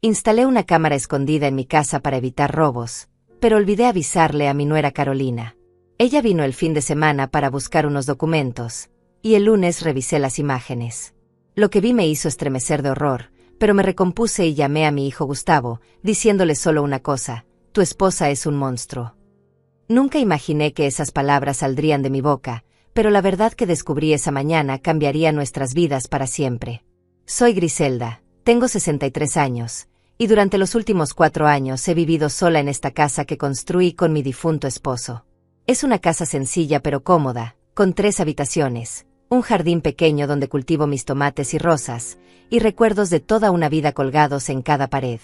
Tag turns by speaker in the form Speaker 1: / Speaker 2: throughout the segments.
Speaker 1: Instalé una cámara escondida en mi casa para evitar robos, pero olvidé avisarle a mi nuera Carolina. Ella vino el fin de semana para buscar unos documentos, y el lunes revisé las imágenes. Lo que vi me hizo estremecer de horror, pero me recompuse y llamé a mi hijo Gustavo, diciéndole solo una cosa: tu esposa es un monstruo. Nunca imaginé que esas palabras saldrían de mi boca, pero la verdad que descubrí esa mañana cambiaría nuestras vidas para siempre. Soy Griselda, tengo 63 años, y durante los últimos 4 años he vivido sola en esta casa que construí con mi difunto esposo. Es una casa sencilla pero cómoda, con 3 habitaciones, un jardín pequeño donde cultivo mis tomates y rosas, y recuerdos de toda una vida colgados en cada pared.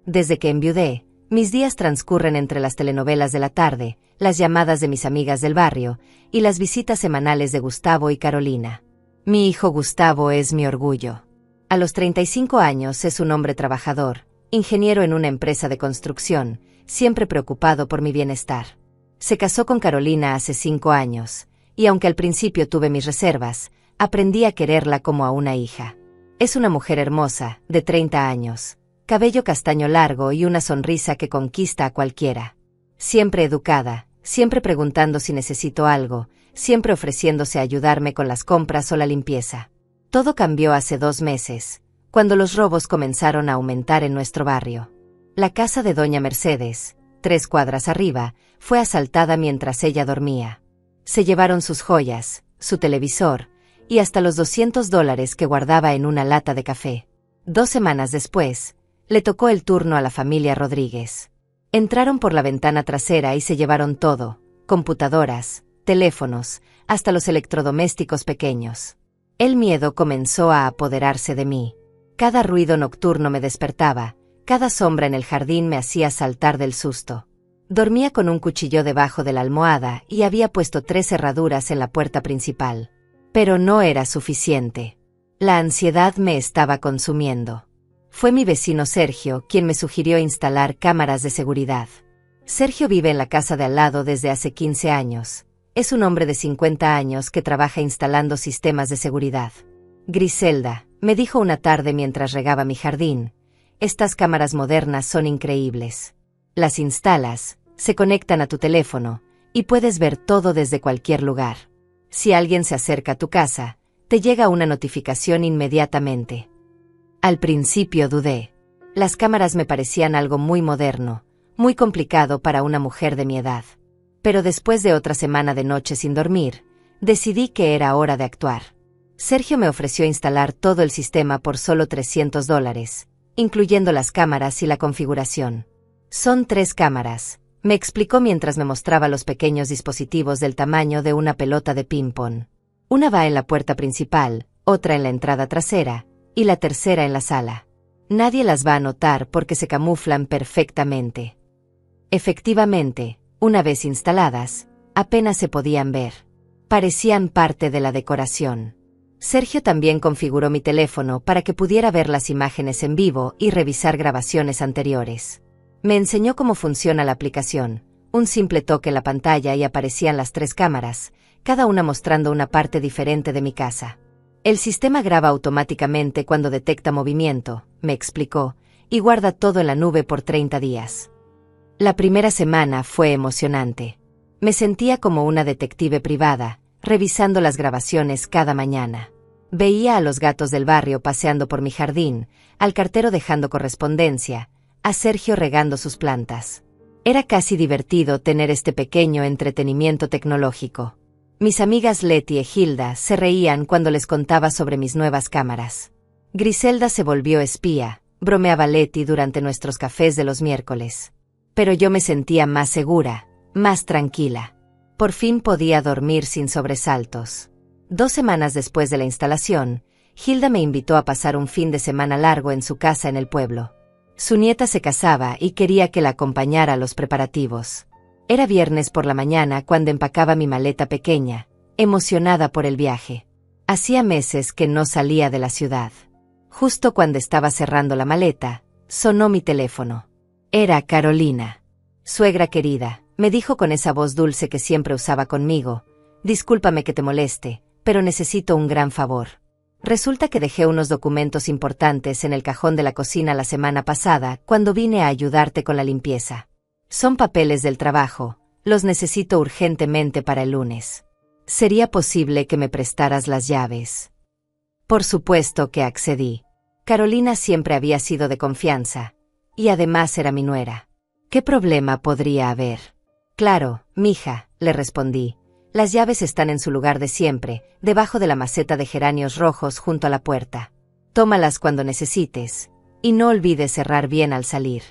Speaker 1: Desde que enviudé, mis días transcurren entre las telenovelas de la tarde, las llamadas de mis amigas del barrio, y las visitas semanales de Gustavo y Carolina. Mi hijo Gustavo es mi orgullo. A los 35 años es un hombre trabajador, ingeniero en una empresa de construcción, siempre preocupado por mi bienestar. Se casó con Carolina hace 5 años, y aunque al principio tuve mis reservas, aprendí a quererla como a una hija. Es una mujer hermosa, de 30 años, cabello castaño largo y una sonrisa que conquista a cualquiera. Siempre educada, siempre preguntando si necesito algo, siempre ofreciéndose a ayudarme con las compras o la limpieza. Todo cambió hace 2 meses, cuando los robos comenzaron a aumentar en nuestro barrio. La casa de doña Mercedes, 3 cuadras arriba, fue asaltada mientras ella dormía. Se llevaron sus joyas, su televisor, y hasta los $200 que guardaba en una lata de café. 2 semanas después, le tocó el turno a la familia Rodríguez. Entraron por la ventana trasera y se llevaron todo: computadoras, teléfonos, hasta los electrodomésticos pequeños. El miedo comenzó a apoderarse de mí. Cada ruido nocturno me despertaba, cada sombra en el jardín me hacía saltar del susto. Dormía con un cuchillo debajo de la almohada y había puesto 3 cerraduras en la puerta principal. Pero no era suficiente. La ansiedad me estaba consumiendo. Fue mi vecino Sergio quien me sugirió instalar cámaras de seguridad. Sergio vive en la casa de al lado desde hace 15 años. Es un hombre de 50 años que trabaja instalando sistemas de seguridad. Griselda, me dijo una tarde mientras regaba mi jardín, estas cámaras modernas son increíbles. Las instalas, se conectan a tu teléfono, y puedes ver todo desde cualquier lugar. Si alguien se acerca a tu casa, te llega una notificación inmediatamente. Al principio dudé. Las cámaras me parecían algo muy moderno, muy complicado para una mujer de mi edad. Pero después de otra semana de noches sin dormir, decidí que era hora de actuar. Sergio me ofreció instalar todo el sistema por solo $300, incluyendo las cámaras y la configuración. Son 3 cámaras, me explicó mientras me mostraba los pequeños dispositivos del tamaño de una pelota de ping-pong. Una va en la puerta principal, otra en la entrada trasera, y la tercera en la sala. Nadie las va a notar porque se camuflan perfectamente. Efectivamente, una vez instaladas, apenas se podían ver. Parecían parte de la decoración. Sergio también configuró mi teléfono para que pudiera ver las imágenes en vivo y revisar grabaciones anteriores. Me enseñó cómo funciona la aplicación. Un simple toque en la pantalla y aparecían las 3 cámaras, cada una mostrando una parte diferente de mi casa. El sistema graba automáticamente cuando detecta movimiento, me explicó, y guarda todo en la nube por 30 días. La primera semana fue emocionante. Me sentía como una detective privada, revisando las grabaciones cada mañana. Veía a los gatos del barrio paseando por mi jardín, al cartero dejando correspondencia, a Sergio regando sus plantas. Era casi divertido tener este pequeño entretenimiento tecnológico. Mis amigas Leti y Hilda se reían cuando les contaba sobre mis nuevas cámaras. Griselda se volvió espía, bromeaba Leti durante nuestros cafés de los miércoles. Pero yo me sentía más segura, más tranquila. Por fin podía dormir sin sobresaltos. 2 semanas después de la instalación, Hilda me invitó a pasar un fin de semana largo en su casa en el pueblo. Su nieta se casaba y quería que la acompañara a los preparativos. Era viernes por la mañana cuando empacaba mi maleta pequeña, emocionada por el viaje. Hacía meses que no salía de la ciudad. Justo cuando estaba cerrando la maleta, sonó mi teléfono. Era Carolina. Suegra querida, me dijo con esa voz dulce que siempre usaba conmigo, discúlpame que te moleste, pero necesito un gran favor. Resulta que dejé unos documentos importantes en el cajón de la cocina la semana pasada cuando vine a ayudarte con la limpieza. Son papeles del trabajo, los necesito urgentemente para el lunes. ¿Sería posible que me prestaras las llaves? Por supuesto que accedí. Carolina siempre había sido de confianza, y además era mi nuera. ¿Qué problema podría haber? Claro, mija, le respondí. Las llaves están en su lugar de siempre, debajo de la maceta de geranios rojos junto a la puerta. Tómalas cuando necesites, y no olvides cerrar bien al salir.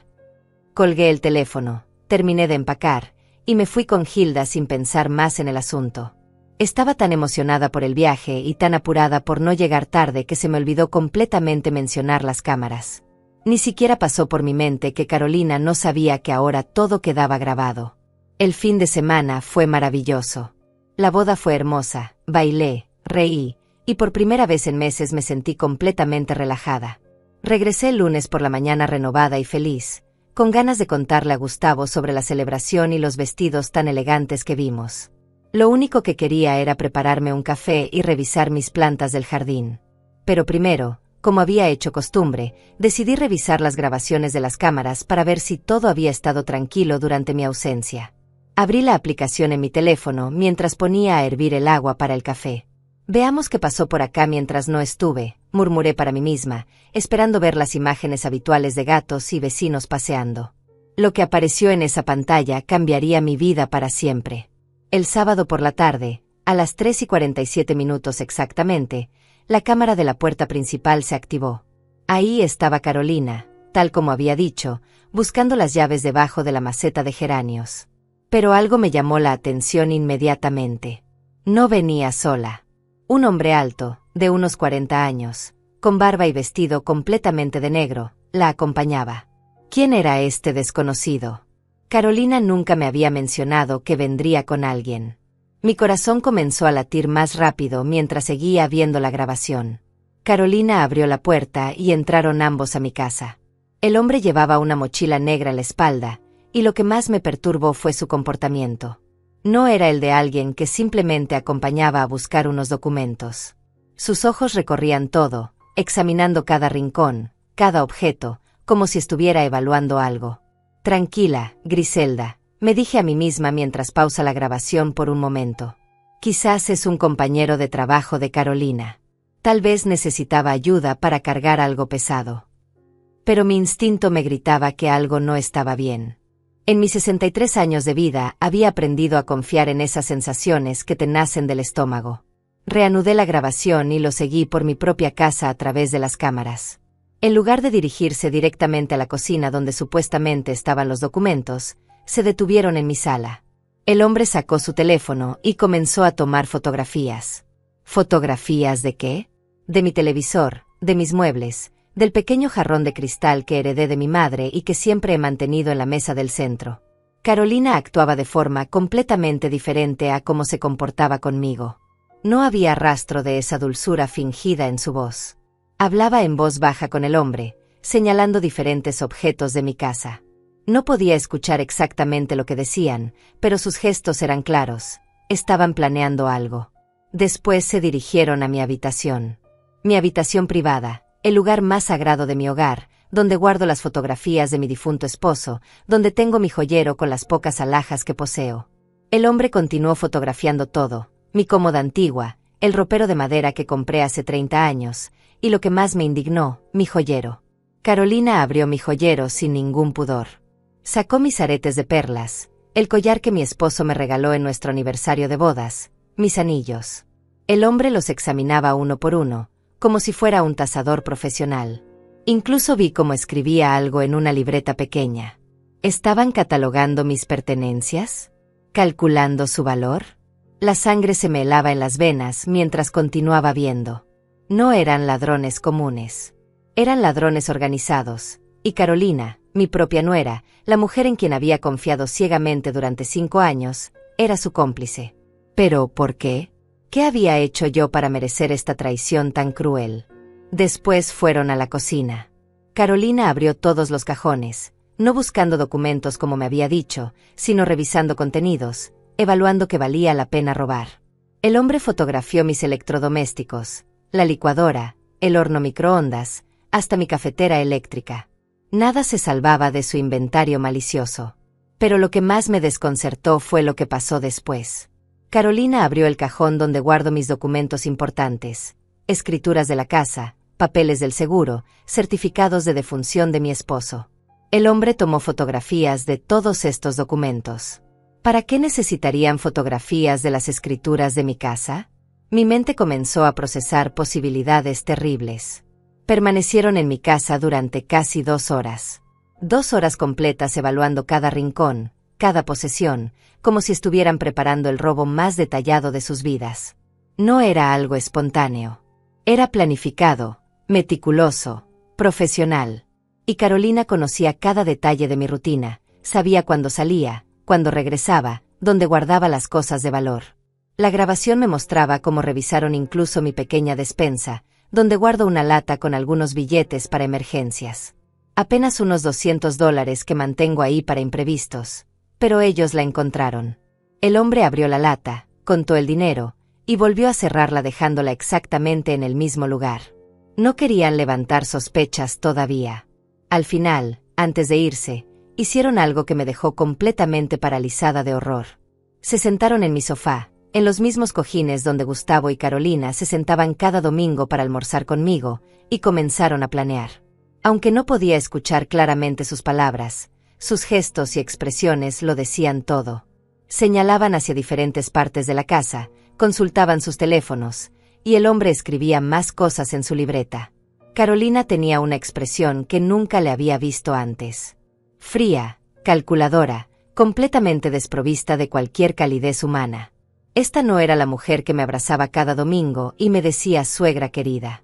Speaker 1: Colgué el teléfono, terminé de empacar, y me fui con Hilda sin pensar más en el asunto. Estaba tan emocionada por el viaje y tan apurada por no llegar tarde que se me olvidó completamente mencionar las cámaras. Ni siquiera pasó por mi mente que Carolina no sabía que ahora todo quedaba grabado. El fin de semana fue maravilloso. La boda fue hermosa, bailé, reí, y por primera vez en meses me sentí completamente relajada. Regresé el lunes por la mañana renovada y feliz, con ganas de contarle a Gustavo sobre la celebración y los vestidos tan elegantes que vimos. Lo único que quería era prepararme un café y revisar mis plantas del jardín. Pero primero, como había hecho costumbre, decidí revisar las grabaciones de las cámaras para ver si todo había estado tranquilo durante mi ausencia. Abrí la aplicación en mi teléfono mientras ponía a hervir el agua para el café. Veamos qué pasó por acá mientras no estuve, murmuré para mí misma, esperando ver las imágenes habituales de gatos y vecinos paseando. Lo que apareció en esa pantalla cambiaría mi vida para siempre. El sábado por la tarde, a las 3:47 exactamente, la cámara de la puerta principal se activó. Ahí estaba Carolina, tal como había dicho, buscando las llaves debajo de la maceta de geranios. Pero algo me llamó la atención inmediatamente. No venía sola. Un hombre alto, de unos 40 años, con barba y vestido completamente de negro, la acompañaba. ¿Quién era este desconocido? Carolina nunca me había mencionado que vendría con alguien. Mi corazón comenzó a latir más rápido mientras seguía viendo la grabación. Carolina abrió la puerta y entraron ambos a mi casa. El hombre llevaba una mochila negra a la espalda, y lo que más me perturbó fue su comportamiento. No era el de alguien que simplemente acompañaba a buscar unos documentos. Sus ojos recorrían todo, examinando cada rincón, cada objeto, como si estuviera evaluando algo. Tranquila, Griselda, me dije a mí misma mientras pausa la grabación por un momento. Quizás es un compañero de trabajo de Carolina. Tal vez necesitaba ayuda para cargar algo pesado. Pero mi instinto me gritaba que algo no estaba bien. En mis 63 años de vida había aprendido a confiar en esas sensaciones que te nacen del estómago. Reanudé la grabación y lo seguí por mi propia casa a través de las cámaras. En lugar de dirigirse directamente a la cocina donde supuestamente estaban los documentos, se detuvieron en mi sala. El hombre sacó su teléfono y comenzó a tomar fotografías. ¿Fotografías de qué? De mi televisor, de mis muebles, del pequeño jarrón de cristal que heredé de mi madre y que siempre he mantenido en la mesa del centro. Carolina actuaba de forma completamente diferente a cómo se comportaba conmigo. No había rastro de esa dulzura fingida en su voz. Hablaba en voz baja con el hombre, señalando diferentes objetos de mi casa. No podía escuchar exactamente lo que decían, pero sus gestos eran claros. Estaban planeando algo. Después se dirigieron a mi habitación. Mi habitación privada, el lugar más sagrado de mi hogar, donde guardo las fotografías de mi difunto esposo, donde tengo mi joyero con las pocas alhajas que poseo. El hombre continuó fotografiando todo, mi cómoda antigua, el ropero de madera que compré hace 30 años, y lo que más me indignó, mi joyero. Carolina abrió mi joyero sin ningún pudor. Sacó mis aretes de perlas, el collar que mi esposo me regaló en nuestro aniversario de bodas, mis anillos. El hombre los examinaba uno por uno, como si fuera un tasador profesional. Incluso vi cómo escribía algo en una libreta pequeña. ¿Estaban catalogando mis pertenencias? ¿Calculando su valor? La sangre se me helaba en las venas mientras continuaba viendo. No eran ladrones comunes. Eran ladrones organizados, y Carolina, mi propia nuera, la mujer en quien había confiado ciegamente durante 5 años, era su cómplice. ¿Pero por qué? ¿Qué había hecho yo para merecer esta traición tan cruel? Después fueron a la cocina. Carolina abrió todos los cajones, no buscando documentos como me había dicho, sino revisando contenidos, evaluando que valía la pena robar. El hombre fotografió mis electrodomésticos, la licuadora, el horno microondas, hasta mi cafetera eléctrica. Nada se salvaba de su inventario malicioso. Pero lo que más me desconcertó fue lo que pasó después. Carolina abrió el cajón donde guardo mis documentos importantes, escrituras de la casa, papeles del seguro, certificados de defunción de mi esposo. El hombre tomó fotografías de todos estos documentos. ¿Para qué necesitarían fotografías de las escrituras de mi casa? Mi mente comenzó a procesar posibilidades terribles. Permanecieron en mi casa durante casi 2 horas. 2 horas completas evaluando cada rincón, cada posesión, como si estuvieran preparando el robo más detallado de sus vidas. No era algo espontáneo. Era planificado, meticuloso, profesional. Y Carolina conocía cada detalle de mi rutina, sabía cuándo salía, cuándo regresaba, dónde guardaba las cosas de valor. La grabación me mostraba cómo revisaron incluso mi pequeña despensa, donde guardo una lata con algunos billetes para emergencias. Apenas unos $200 que mantengo ahí para imprevistos. Pero ellos la encontraron. El hombre abrió la lata, contó el dinero, y volvió a cerrarla dejándola exactamente en el mismo lugar. No querían levantar sospechas todavía. Al final, antes de irse, hicieron algo que me dejó completamente paralizada de horror. Se sentaron en mi sofá, en los mismos cojines donde Gustavo y Carolina se sentaban cada domingo para almorzar conmigo, y comenzaron a planear. Aunque no podía escuchar claramente sus palabras, sus gestos y expresiones lo decían todo. Señalaban hacia diferentes partes de la casa, consultaban sus teléfonos, y el hombre escribía más cosas en su libreta. Carolina tenía una expresión que nunca le había visto antes. Fría, calculadora, completamente desprovista de cualquier calidez humana. Esta no era la mujer que me abrazaba cada domingo y me decía suegra querida.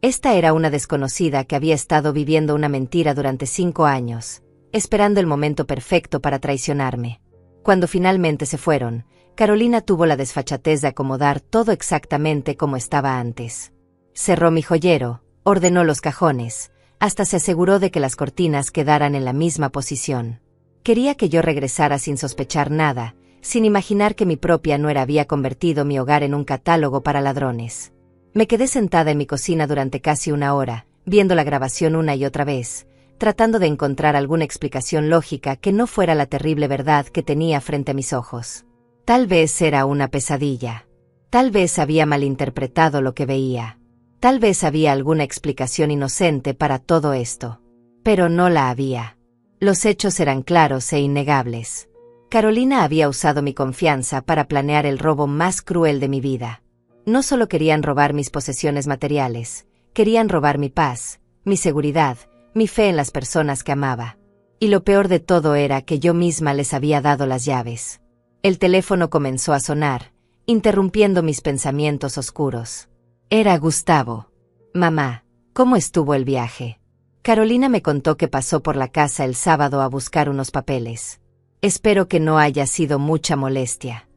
Speaker 1: Esta era una desconocida que había estado viviendo una mentira durante 5 años, esperando el momento perfecto para traicionarme. Cuando finalmente se fueron, Carolina tuvo la desfachatez de acomodar todo exactamente como estaba antes. Cerró mi joyero, ordenó los cajones, hasta se aseguró de que las cortinas quedaran en la misma posición. Quería que yo regresara sin sospechar nada, sin imaginar que mi propia nuera había convertido mi hogar en un catálogo para ladrones. Me quedé sentada en mi cocina durante casi 1 hora, viendo la grabación una y otra vez, tratando de encontrar alguna explicación lógica que no fuera la terrible verdad que tenía frente a mis ojos. Tal vez era una pesadilla. Tal vez había malinterpretado lo que veía. Tal vez había alguna explicación inocente para todo esto. Pero no la había. Los hechos eran claros e innegables. Carolina había usado mi confianza para planear el robo más cruel de mi vida. No solo querían robar mis posesiones materiales, querían robar mi paz, mi seguridad, mi fe en las personas que amaba. Y lo peor de todo era que yo misma les había dado las llaves. El teléfono comenzó a sonar, interrumpiendo mis pensamientos oscuros. Era Gustavo. Mamá, ¿cómo estuvo el viaje? Carolina me contó que pasó por la casa el sábado a buscar unos papeles. Espero que no haya sido mucha molestia.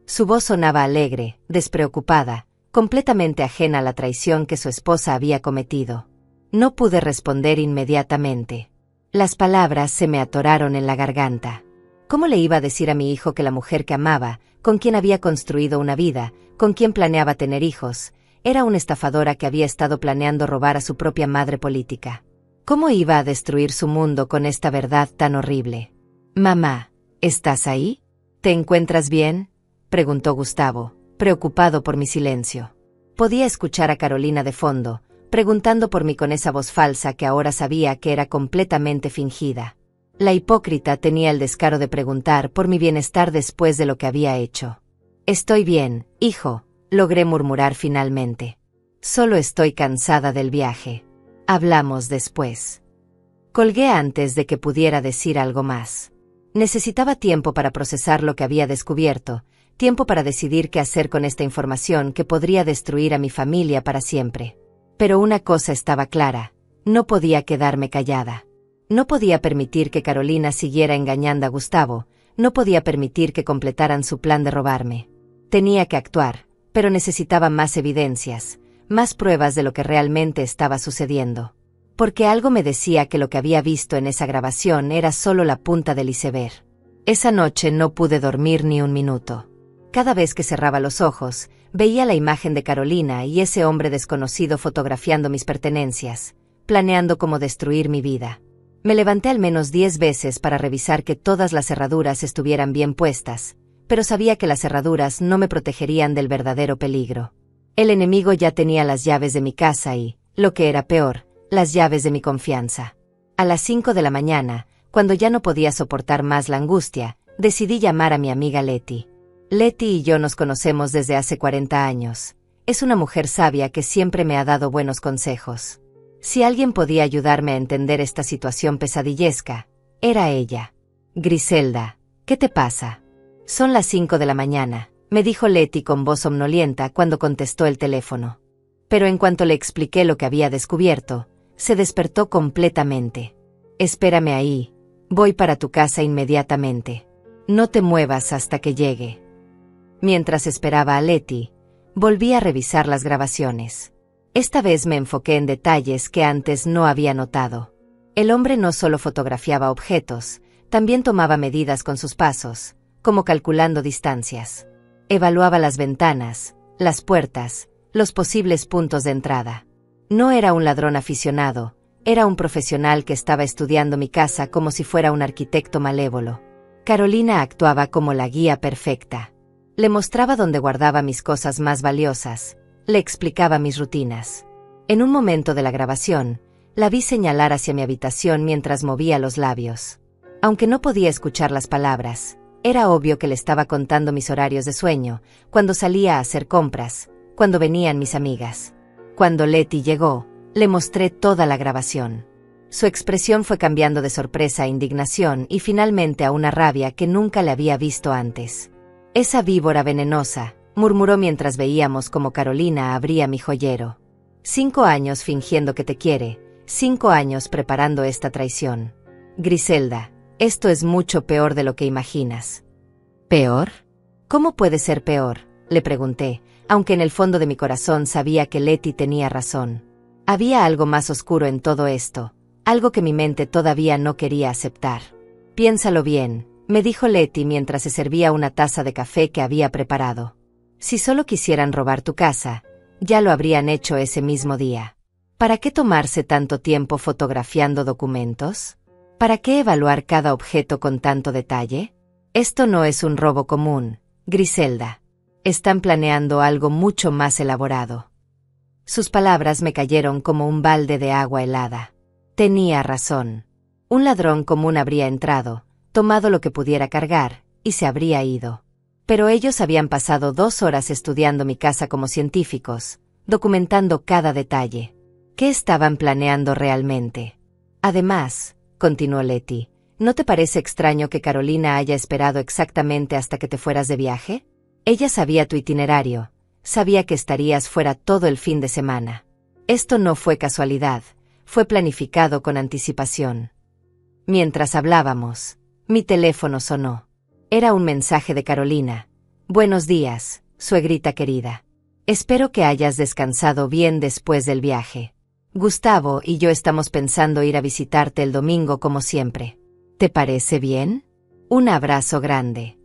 Speaker 1: Su voz sonaba alegre, despreocupada, completamente ajena a la traición que su esposa había cometido. No pude responder inmediatamente. Las palabras se me atoraron en la garganta. ¿Cómo le iba a decir a mi hijo que la mujer que amaba, con quien había construido una vida, con quien planeaba tener hijos, era una estafadora que había estado planeando robar a su propia madre política? ¿Cómo iba a destruir su mundo con esta verdad tan horrible? Mamá, ¿estás ahí? ¿Te encuentras bien?, preguntó Gustavo, preocupado por mi silencio. Podía escuchar a Carolina de fondo, preguntando por mí con esa voz falsa que ahora sabía que era completamente fingida. La hipócrita tenía el descaro de preguntar por mi bienestar después de lo que había hecho. Estoy bien, hijo, logré murmurar finalmente. Solo estoy cansada del viaje. Hablamos después. Colgué antes de que pudiera decir algo más. Necesitaba tiempo para procesar lo que había descubierto, tiempo para decidir qué hacer con esta información que podría destruir a mi familia para siempre. Pero una cosa estaba clara, no podía quedarme callada. No podía permitir que Carolina siguiera engañando a Gustavo, no podía permitir que completaran su plan de robarme. Tenía que actuar, pero necesitaba más evidencias, más pruebas de lo que realmente estaba sucediendo. Porque algo me decía que lo que había visto en esa grabación era solo la punta del iceberg. Esa noche no pude dormir ni un minuto. Cada vez que cerraba los ojos, Veía la imagen de Carolina y ese hombre desconocido fotografiando mis pertenencias, planeando cómo destruir mi vida. Me levanté al menos 10 veces para revisar que todas las cerraduras estuvieran bien puestas, pero sabía que las cerraduras no me protegerían del verdadero peligro. El enemigo ya tenía las llaves de mi casa y, lo que era peor, las llaves de mi confianza. A las 5 de la mañana, cuando ya no podía soportar más la angustia, decidí llamar a mi amiga Letty. Letty y yo nos conocemos desde hace 40 años. Es una mujer sabia que siempre me ha dado buenos consejos. Si alguien podía ayudarme a entender esta situación pesadillesca, era ella. Griselda, ¿qué te pasa? Son las 5 de la mañana, me dijo Letty con voz somnolienta cuando contestó el teléfono. Pero en cuanto le expliqué lo que había descubierto, se despertó completamente. Espérame ahí, voy para tu casa inmediatamente. No te muevas hasta que llegue. Mientras esperaba a Letty, volví a revisar las grabaciones. Esta vez me enfoqué en detalles que antes no había notado. El hombre no solo fotografiaba objetos, también tomaba medidas con sus pasos, como calculando distancias. Evaluaba las ventanas, las puertas, los posibles puntos de entrada. No era un ladrón aficionado, era un profesional que estaba estudiando mi casa como si fuera un arquitecto malévolo. Carolina actuaba como la guía perfecta. Le mostraba dónde guardaba mis cosas más valiosas, le explicaba mis rutinas. En un momento de la grabación, la vi señalar hacia mi habitación mientras movía los labios. Aunque no podía escuchar las palabras, era obvio que le estaba contando mis horarios de sueño, cuando salía a hacer compras, cuando venían mis amigas. Cuando Letty llegó, le mostré toda la grabación. Su expresión fue cambiando de sorpresa a indignación y finalmente a una rabia que nunca le había visto antes. Esa víbora venenosa, murmuró mientras veíamos cómo Carolina abría mi joyero. 5 años fingiendo que te quiere, 5 años preparando esta traición. Griselda, esto es mucho peor de lo que imaginas. ¿Peor? ¿Cómo puede ser peor?, le pregunté, aunque en el fondo de mi corazón sabía que Letty tenía razón. Había algo más oscuro en todo esto, algo que mi mente todavía no quería aceptar. Piénsalo bien, me dijo Letty mientras se servía una taza de café que había preparado. Si solo quisieran robar tu casa, ya lo habrían hecho ese mismo día. ¿Para qué tomarse tanto tiempo fotografiando documentos? ¿Para qué evaluar cada objeto con tanto detalle? Esto no es un robo común, Griselda. Están planeando algo mucho más elaborado. Sus palabras me cayeron como un balde de agua helada. Tenía razón. Un ladrón común habría entrado, tomado lo que pudiera cargar, y se habría ido. Pero ellos habían pasado 2 horas estudiando mi casa como científicos, documentando cada detalle. ¿Qué estaban planeando realmente? Además, continuó Letty, ¿no te parece extraño que Carolina haya esperado exactamente hasta que te fueras de viaje? Ella sabía tu itinerario, sabía que estarías fuera todo el fin de semana. Esto no fue casualidad, fue planificado con anticipación. Mientras hablábamos, mi teléfono sonó. Era un mensaje de Carolina. Buenos días, suegrita querida. Espero que hayas descansado bien después del viaje. Gustavo y yo estamos pensando ir a visitarte el domingo como siempre. ¿Te parece bien? Un abrazo grande.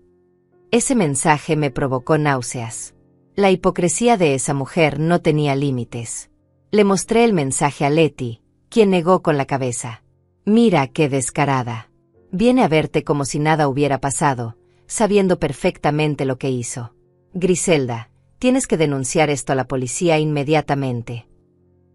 Speaker 1: Ese mensaje me provocó náuseas. La hipocresía de esa mujer no tenía límites. Le mostré el mensaje a Letty, quien negó con la cabeza. Mira qué descarada. Viene a verte como si nada hubiera pasado, sabiendo perfectamente lo que hizo. Griselda, tienes que denunciar esto a la policía inmediatamente.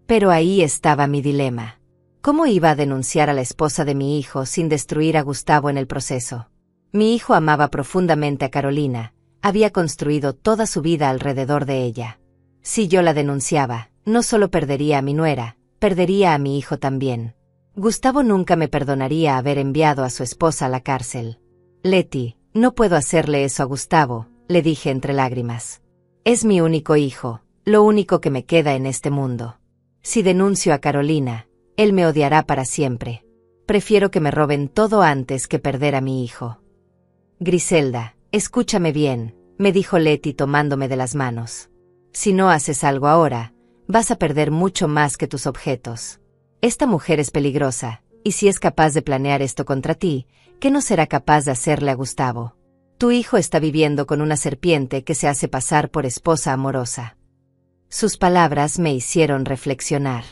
Speaker 1: Pero ahí estaba mi dilema. ¿Cómo iba a denunciar a la esposa de mi hijo sin destruir a Gustavo en el proceso? Mi hijo amaba profundamente a Carolina, había construido toda su vida alrededor de ella. Si yo la denunciaba, no solo perdería a mi nuera, perdería a mi hijo también. Gustavo nunca me perdonaría haber enviado a su esposa a la cárcel. Letty, no puedo hacerle eso a Gustavo, le dije entre lágrimas. Es mi único hijo, lo único que me queda en este mundo. Si denuncio a Carolina, él me odiará para siempre. Prefiero que me roben todo antes que perder a mi hijo. Griselda, escúchame bien, me dijo Letty tomándome de las manos. Si no haces algo ahora, vas a perder mucho más que tus objetos. Esta mujer es peligrosa, y si es capaz de planear esto contra ti, ¿qué no será capaz de hacerle a Gustavo? Tu hijo está viviendo con una serpiente que se hace pasar por esposa amorosa. Sus palabras me hicieron reflexionar.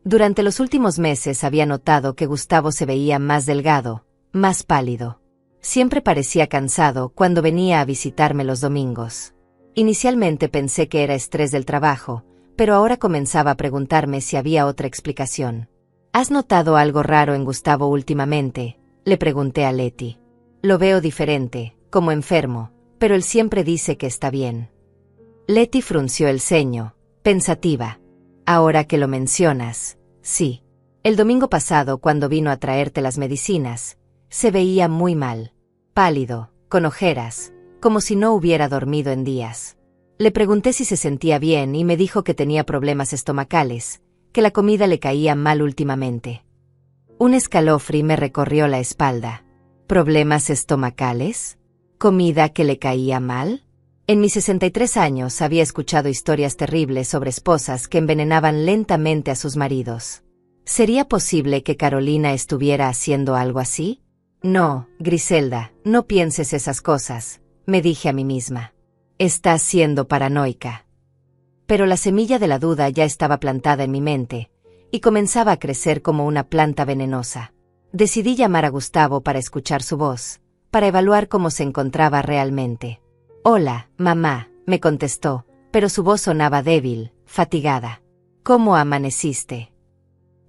Speaker 1: Durante los últimos meses había notado que Gustavo se veía más delgado, más pálido. Siempre parecía cansado cuando venía a visitarme los domingos. Inicialmente pensé que era estrés del trabajo, pero ahora comenzaba a preguntarme si había otra explicación. ¿Has notado algo raro en Gustavo últimamente?, le pregunté a Leti. Lo veo diferente, como enfermo, pero él siempre dice que está bien. Leti frunció el ceño, pensativa. Ahora que lo mencionas, sí. El domingo pasado, cuando vino a traerte las medicinas, se veía muy mal, pálido, con ojeras, como si no hubiera dormido en días. Le pregunté si se sentía bien y me dijo que tenía problemas estomacales, que la comida le caía mal últimamente. Un escalofrío me recorrió la espalda. ¿Problemas estomacales? ¿Comida que le caía mal? En mis 63 años había escuchado historias terribles sobre esposas que envenenaban lentamente a sus maridos. ¿Sería posible que Carolina estuviera haciendo algo así? No, Griselda, no pienses esas cosas, me dije a mí misma. Estás siendo paranoica. Pero la semilla de la duda ya estaba plantada en mi mente, y comenzaba a crecer como una planta venenosa. Decidí llamar a Gustavo para escuchar su voz, para evaluar cómo se encontraba realmente. Hola, mamá, me contestó, pero su voz sonaba débil, fatigada. ¿Cómo amaneciste?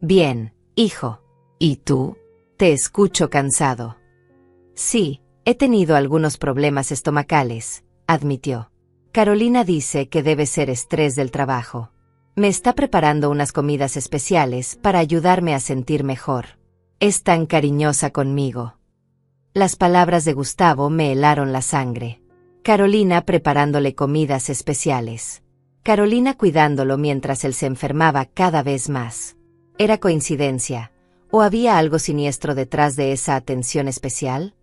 Speaker 1: Bien, hijo. ¿Y tú? Te escucho cansado. Sí, he tenido algunos problemas estomacales, admitió. Carolina dice que debe ser estrés del trabajo. Me está preparando unas comidas especiales para ayudarme a sentir mejor. Es tan cariñosa conmigo. Las palabras de Gustavo me helaron la sangre. Carolina preparándole comidas especiales. Carolina cuidándolo mientras él se enfermaba cada vez más. ¿Era coincidencia? ¿O había algo siniestro detrás de esa atención especial?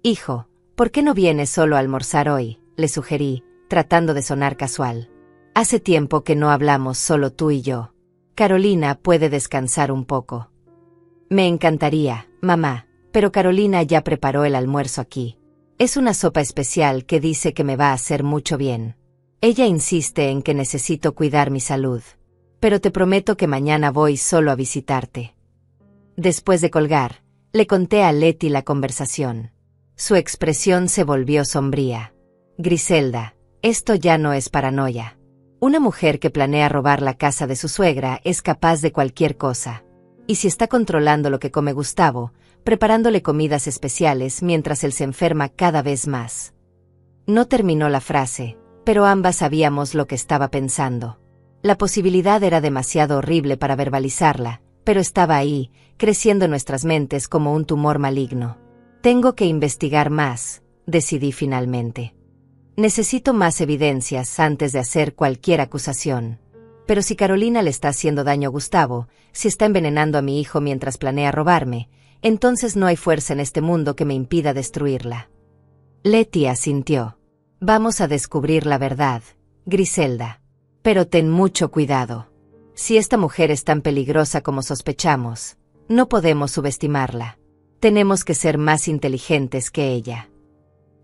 Speaker 1: Hijo, ¿por qué no vienes solo a almorzar hoy?, le sugerí, tratando de sonar casual. Hace tiempo que no hablamos solo tú y yo. Carolina puede descansar un poco. Me encantaría, mamá, pero Carolina ya preparó el almuerzo aquí. Es una sopa especial que dice que me va a hacer mucho bien. Ella insiste en que necesito cuidar mi salud. Pero te prometo que mañana voy solo a visitarte. Después de colgar, le conté a Leti la conversación. Su expresión se volvió sombría. Griselda, esto ya no es paranoia. Una mujer que planea robar la casa de su suegra es capaz de cualquier cosa. Y si está controlando lo que come Gustavo, preparándole comidas especiales mientras él se enferma cada vez más. No terminó la frase, pero ambas sabíamos lo que estaba pensando. La posibilidad era demasiado horrible para verbalizarla, pero estaba ahí, creciendo en nuestras mentes como un tumor maligno. Tengo que investigar más, decidí finalmente. Necesito más evidencias antes de hacer cualquier acusación. Pero si Carolina le está haciendo daño a Gustavo, si está envenenando a mi hijo mientras planea robarme, entonces no hay fuerza en este mundo que me impida destruirla. Leti asintió. Vamos a descubrir la verdad, Griselda. Pero ten mucho cuidado. Si esta mujer es tan peligrosa como sospechamos, no podemos subestimarla. Tenemos que ser más inteligentes que ella.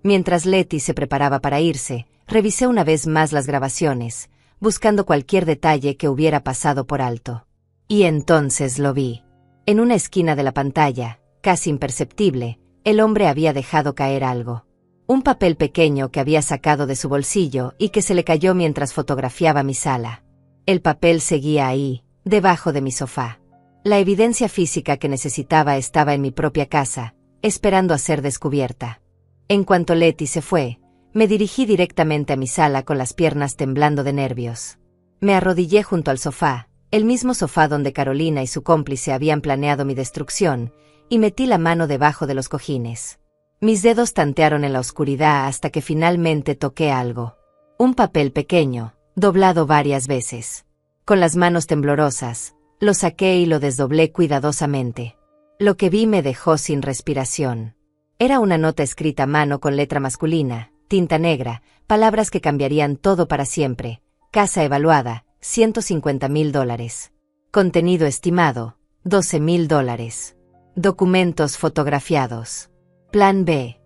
Speaker 1: Mientras Leti se preparaba para irse, revisé una vez más las grabaciones, buscando cualquier detalle que hubiera pasado por alto. Y entonces lo vi. En una esquina de la pantalla, casi imperceptible, el hombre había dejado caer algo. Un papel pequeño que había sacado de su bolsillo y que se le cayó mientras fotografiaba mi sala. El papel seguía ahí, debajo de mi sofá. La evidencia física que necesitaba estaba en mi propia casa, esperando a ser descubierta. En cuanto Leti se fue, me dirigí directamente a mi sala con las piernas temblando de nervios. Me arrodillé junto al sofá, el mismo sofá donde Carolina y su cómplice habían planeado mi destrucción, y metí la mano debajo de los cojines. Mis dedos tantearon en la oscuridad hasta que finalmente toqué algo. Un papel pequeño, doblado varias veces. Con las manos temblorosas, lo saqué y lo desdoblé cuidadosamente. Lo que vi me dejó sin respiración. Era una nota escrita a mano con letra masculina, tinta negra, palabras que cambiarían todo para siempre. Casa evaluada, $150,000. Contenido estimado, $12,000. Documentos fotografiados. Plan B.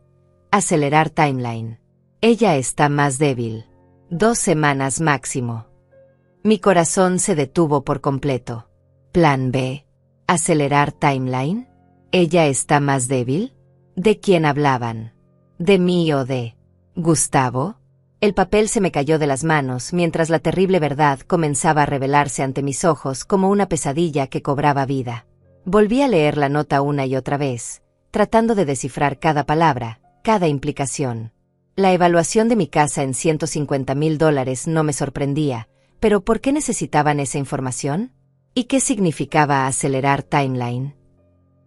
Speaker 1: Acelerar timeline. Ella está más débil. 2 semanas máximo. Mi corazón se detuvo por completo. Plan B. Acelerar timeline. ¿Ella está más débil? ¿De quién hablaban? ¿De mí o de Gustavo? El papel se me cayó de las manos mientras la terrible verdad comenzaba a revelarse ante mis ojos como una pesadilla que cobraba vida. Volví a leer la nota una y otra vez, tratando de descifrar cada palabra, cada implicación. La evaluación de mi casa en $150,000 no me sorprendía, pero ¿por qué necesitaban esa información? ¿Y qué significaba acelerar timeline?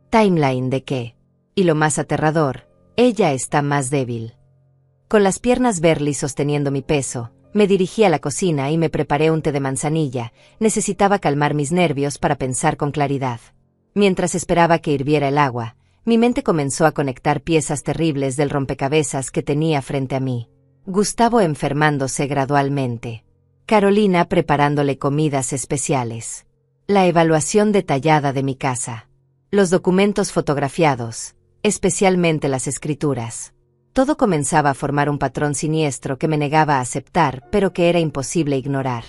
Speaker 1: ¿Timeline de qué? Y lo más aterrador, ella está más débil. Con las piernas Berly sosteniendo mi peso, me dirigí a la cocina y me preparé un té de manzanilla. Necesitaba calmar mis nervios para pensar con claridad. Mientras esperaba que hirviera el agua, mi mente comenzó a conectar piezas terribles del rompecabezas que tenía frente a mí. Gustavo enfermándose gradualmente. Carolina preparándole comidas especiales. La evaluación detallada de mi casa. Los documentos fotografiados, especialmente las escrituras. Todo comenzaba a formar un patrón siniestro que me negaba a aceptar, pero que era imposible ignorar.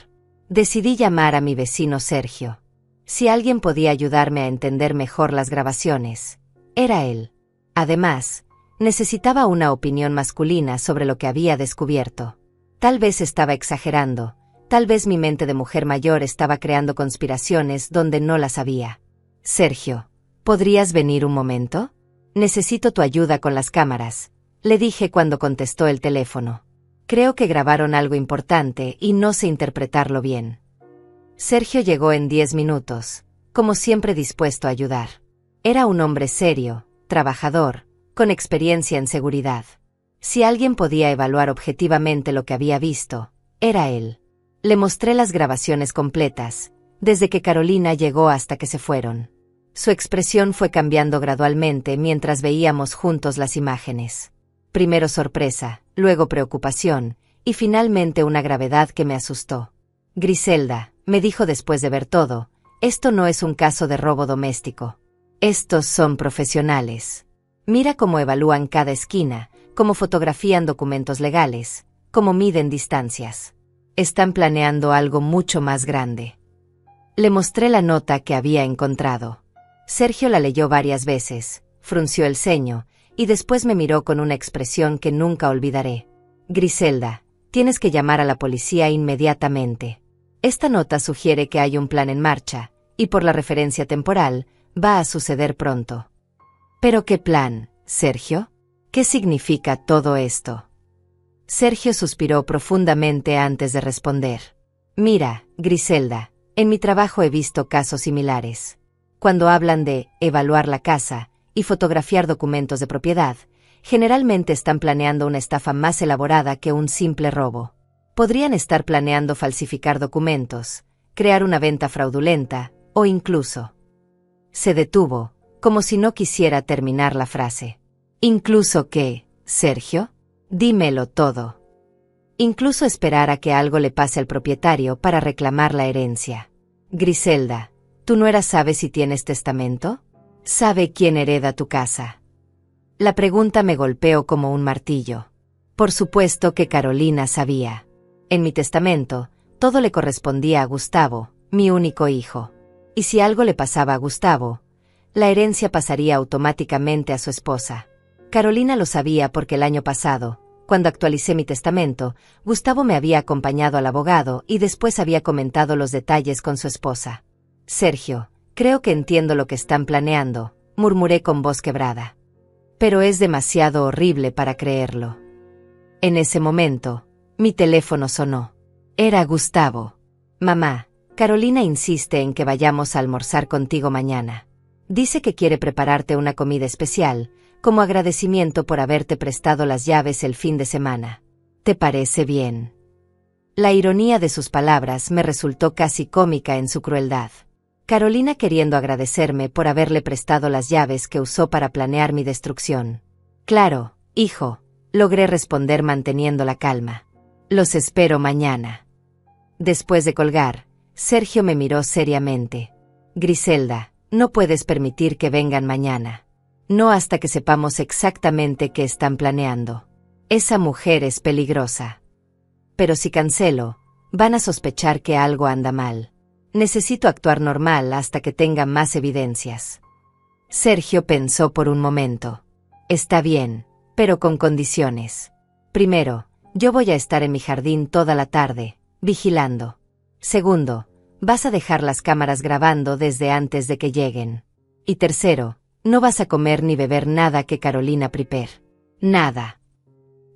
Speaker 1: Decidí llamar a mi vecino Sergio. Si alguien podía ayudarme a entender mejor las grabaciones, era él. Además, necesitaba una opinión masculina sobre lo que había descubierto. Tal vez estaba exagerando, tal vez mi mente de mujer mayor estaba creando conspiraciones donde no las había. Sergio, ¿podrías venir un momento? Necesito tu ayuda con las cámaras, le dije cuando contestó el teléfono. Creo que grabaron algo importante y no sé interpretarlo bien. Sergio llegó en 10 minutos, como siempre dispuesto a ayudar. Era un hombre serio, trabajador, con experiencia en seguridad. Si alguien podía evaluar objetivamente lo que había visto, era él. Le mostré las grabaciones completas, desde que Carolina llegó hasta que se fueron. Su expresión fue cambiando gradualmente mientras veíamos juntos las imágenes. Primero sorpresa, luego preocupación, y finalmente una gravedad que me asustó. Griselda, me dijo después de ver todo, esto no es un caso de robo doméstico. Estos son profesionales. Mira cómo evalúan cada esquina, cómo fotografían documentos legales, cómo miden distancias. Están planeando algo mucho más grande. Le mostré la nota que había encontrado. Sergio la leyó varias veces, frunció el ceño, y después me miró con una expresión que nunca olvidaré. Griselda, tienes que llamar a la policía inmediatamente. Esta nota sugiere que hay un plan en marcha, y por la referencia temporal, va a suceder pronto. ¿Pero qué plan, Sergio? ¿Qué significa todo esto? Sergio suspiró profundamente antes de responder. Mira, Griselda, en mi trabajo he visto casos similares. Cuando hablan de evaluar la casa y fotografiar documentos de propiedad, generalmente están planeando una estafa más elaborada que un simple robo. Podrían estar planeando falsificar documentos, crear una venta fraudulenta, o incluso... Se detuvo, como si no quisiera terminar la frase. ¿Incluso qué, Sergio? Dímelo todo. Incluso esperar a que algo le pase al propietario para reclamar la herencia. Griselda, ¿tu nuera sabe si tienes testamento? ¿Sabe quién hereda tu casa? La pregunta me golpeó como un martillo. Por supuesto que Carolina sabía. En mi testamento, todo le correspondía a Gustavo, mi único hijo. Y si algo le pasaba a Gustavo, la herencia pasaría automáticamente a su esposa. Carolina lo sabía porque el año pasado, cuando actualicé mi testamento, Gustavo me había acompañado al abogado y después había comentado los detalles con su esposa. Sergio, creo que entiendo lo que están planeando, murmuré con voz quebrada. Pero es demasiado horrible para creerlo. En ese momento, mi teléfono sonó. Era Gustavo. Mamá, Carolina insiste en que vayamos a almorzar contigo mañana. Dice que quiere prepararte una comida especial, como agradecimiento por haberte prestado las llaves el fin de semana. ¿Te parece bien? La ironía de sus palabras me resultó casi cómica en su crueldad. Carolina queriendo agradecerme por haberle prestado las llaves que usó para planear mi destrucción. Claro, hijo, logré responder manteniendo la calma. Los espero mañana. Después de colgar, Sergio me miró seriamente. Griselda, no puedes permitir que vengan mañana. No hasta que sepamos exactamente qué están planeando. Esa mujer es peligrosa. Pero si cancelo, van a sospechar que algo anda mal. Necesito actuar normal hasta que tenga más evidencias. Sergio pensó por un momento. Está bien, pero con condiciones. Primero, yo voy a estar en mi jardín toda la tarde, vigilando. Segundo, vas a dejar las cámaras grabando desde antes de que lleguen. Y tercero, no vas a comer ni beber nada que Carolina prepare. Nada.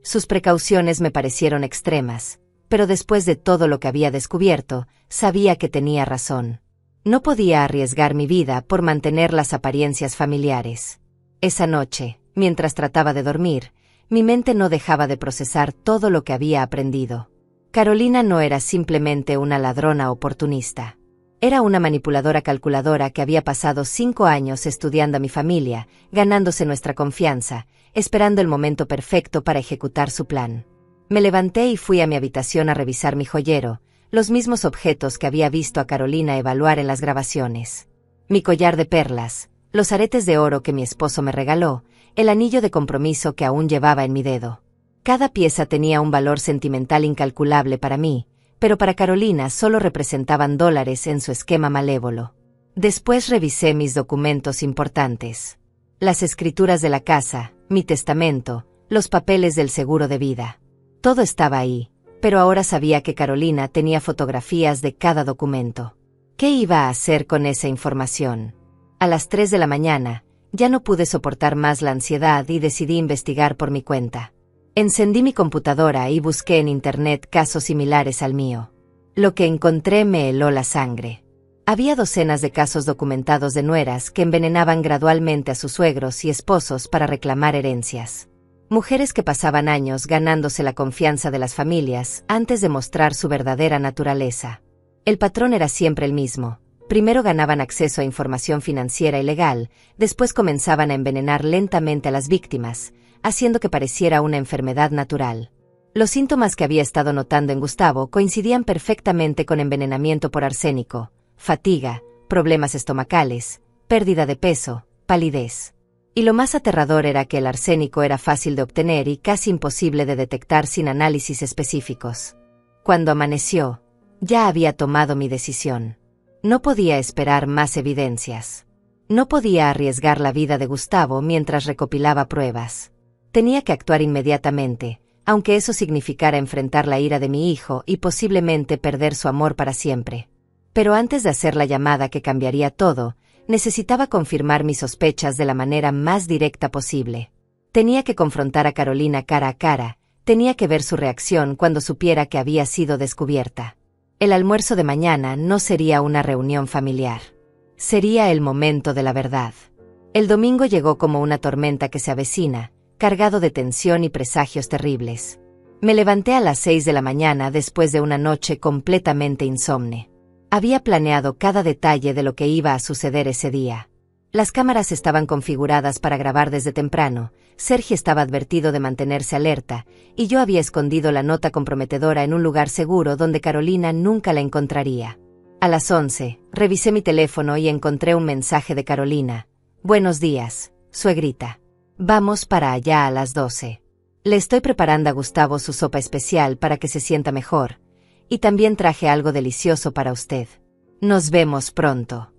Speaker 1: Sus precauciones me parecieron extremas, pero después de todo lo que había descubierto, sabía que tenía razón. No podía arriesgar mi vida por mantener las apariencias familiares. Esa noche, mientras trataba de dormir, mi mente no dejaba de procesar todo lo que había aprendido. Carolina no era simplemente una ladrona oportunista. Era una manipuladora calculadora que había pasado 5 años estudiando a mi familia, ganándose nuestra confianza, esperando el momento perfecto para ejecutar su plan. Me levanté y fui a mi habitación a revisar mi joyero, los mismos objetos que había visto a Carolina evaluar en las grabaciones. Mi collar de perlas, los aretes de oro que mi esposo me regaló, el anillo de compromiso que aún llevaba en mi dedo. Cada pieza tenía un valor sentimental incalculable para mí, pero para Carolina solo representaban dólares en su esquema malévolo. Después revisé mis documentos importantes. Las escrituras de la casa, mi testamento, los papeles del seguro de vida. Todo estaba ahí, pero ahora sabía que Carolina tenía fotografías de cada documento. ¿Qué iba a hacer con esa información? A las 3 de la mañana, ya no pude soportar más la ansiedad y decidí investigar por mi cuenta. Encendí mi computadora y busqué en internet casos similares al mío. Lo que encontré me heló la sangre. Había docenas de casos documentados de nueras que envenenaban gradualmente a sus suegros y esposos para reclamar herencias. Mujeres que pasaban años ganándose la confianza de las familias antes de mostrar su verdadera naturaleza. El patrón era siempre el mismo. Primero ganaban acceso a información financiera y legal, después comenzaban a envenenar lentamente a las víctimas, haciendo que pareciera una enfermedad natural. Los síntomas que había estado notando en Gustavo coincidían perfectamente con envenenamiento por arsénico, fatiga, problemas estomacales, pérdida de peso, palidez. Y lo más aterrador era que el arsénico era fácil de obtener y casi imposible de detectar sin análisis específicos. Cuando amaneció, ya había tomado mi decisión. No podía esperar más evidencias. No podía arriesgar la vida de Gustavo mientras recopilaba pruebas. Tenía que actuar inmediatamente, aunque eso significara enfrentar la ira de mi hijo y posiblemente perder su amor para siempre. Pero antes de hacer la llamada que cambiaría todo, necesitaba confirmar mis sospechas de la manera más directa posible. Tenía que confrontar a Carolina cara a cara, tenía que ver su reacción cuando supiera que había sido descubierta. El almuerzo de mañana no sería una reunión familiar. Sería el momento de la verdad. El domingo llegó como una tormenta que se avecina, cargado de tensión y presagios terribles. Me levanté a las 6 de la mañana después de una noche completamente insomne. Había planeado cada detalle de lo que iba a suceder ese día. Las cámaras estaban configuradas para grabar desde temprano, Sergio estaba advertido de mantenerse alerta, y yo había escondido la nota comprometedora en un lugar seguro donde Carolina nunca la encontraría. A las 11, revisé mi teléfono y encontré un mensaje de Carolina. Buenos días, suegrita. Vamos para allá a las 12. Le estoy preparando a Gustavo su sopa especial para que se sienta mejor, y también traje algo delicioso para usted. Nos vemos pronto.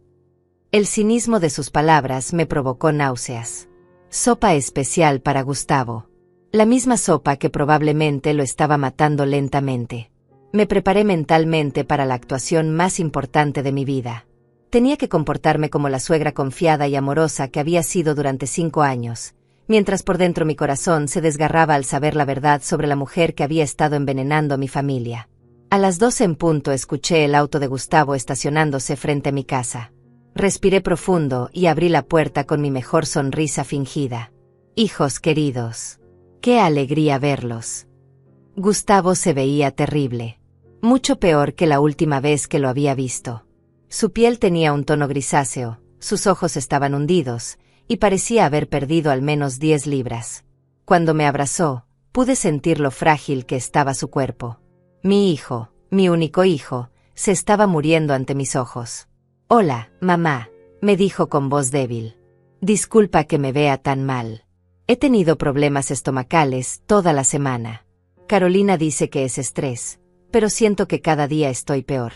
Speaker 1: El cinismo de sus palabras me provocó náuseas. Sopa especial para Gustavo. La misma sopa que probablemente lo estaba matando lentamente. Me preparé mentalmente para la actuación más importante de mi vida. Tenía que comportarme como la suegra confiada y amorosa que había sido durante 5 años, mientras por dentro mi corazón se desgarraba al saber la verdad sobre la mujer que había estado envenenando a mi familia. A las 12 en punto escuché el auto de Gustavo estacionándose frente a mi casa. Respiré profundo y abrí la puerta con mi mejor sonrisa fingida. Hijos queridos. ¡Qué alegría verlos! Gustavo se veía terrible. Mucho peor que la última vez que lo había visto. Su piel tenía un tono grisáceo, sus ojos estaban hundidos, y parecía haber perdido al menos 10 libras. Cuando me abrazó, pude sentir lo frágil que estaba su cuerpo. Mi hijo, mi único hijo, se estaba muriendo ante mis ojos. Hola, mamá, me dijo con voz débil. Disculpa que me vea tan mal. He tenido problemas estomacales toda la semana. Carolina dice que es estrés, pero siento que cada día estoy peor.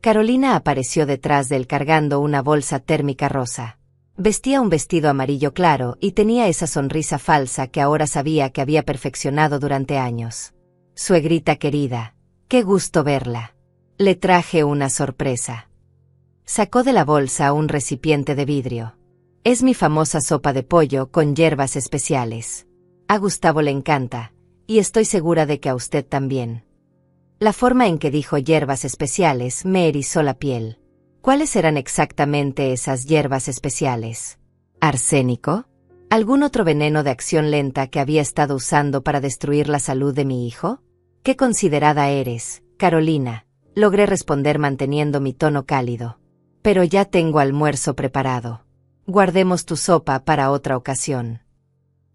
Speaker 1: Carolina apareció detrás de él cargando una bolsa térmica rosa. Vestía un vestido amarillo claro y tenía esa sonrisa falsa que ahora sabía que había perfeccionado durante años. Suegrita querida, qué gusto verla. Le traje una sorpresa. Sacó de la bolsa un recipiente de vidrio. Es mi famosa sopa de pollo con hierbas especiales. A Gustavo le encanta, y estoy segura de que a usted también. La forma en que dijo hierbas especiales me erizó la piel. ¿Cuáles eran exactamente esas hierbas especiales? ¿Arsénico? ¿Algún otro veneno de acción lenta que había estado usando para destruir la salud de mi hijo? ¿Qué considerada eres, Carolina? Logré responder manteniendo mi tono cálido. Pero ya tengo almuerzo preparado. Guardemos tu sopa para otra ocasión.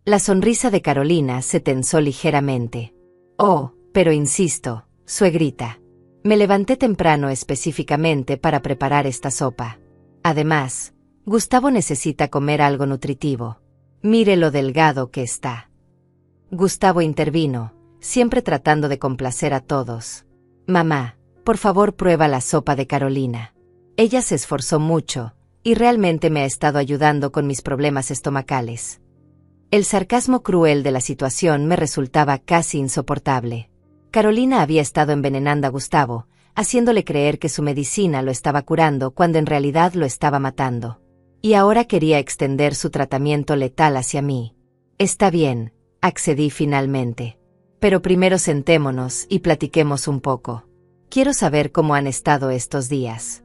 Speaker 1: La sonrisa de Carolina se tensó ligeramente. Oh, pero insisto, suegrita. Me levanté temprano específicamente para preparar esta sopa. Además, Gustavo necesita comer algo nutritivo. Mire lo delgado que está. Gustavo intervino, siempre tratando de complacer a todos. Mamá, por favor prueba la sopa de Carolina. Ella se esforzó mucho, y realmente me ha estado ayudando con mis problemas estomacales. El sarcasmo cruel de la situación me resultaba casi insoportable. Carolina había estado envenenando a Gustavo, haciéndole creer que su medicina lo estaba curando cuando en realidad lo estaba matando. Y ahora quería extender su tratamiento letal hacia mí. Está bien, accedí finalmente. Pero primero sentémonos y platiquemos un poco. Quiero saber cómo han estado estos días.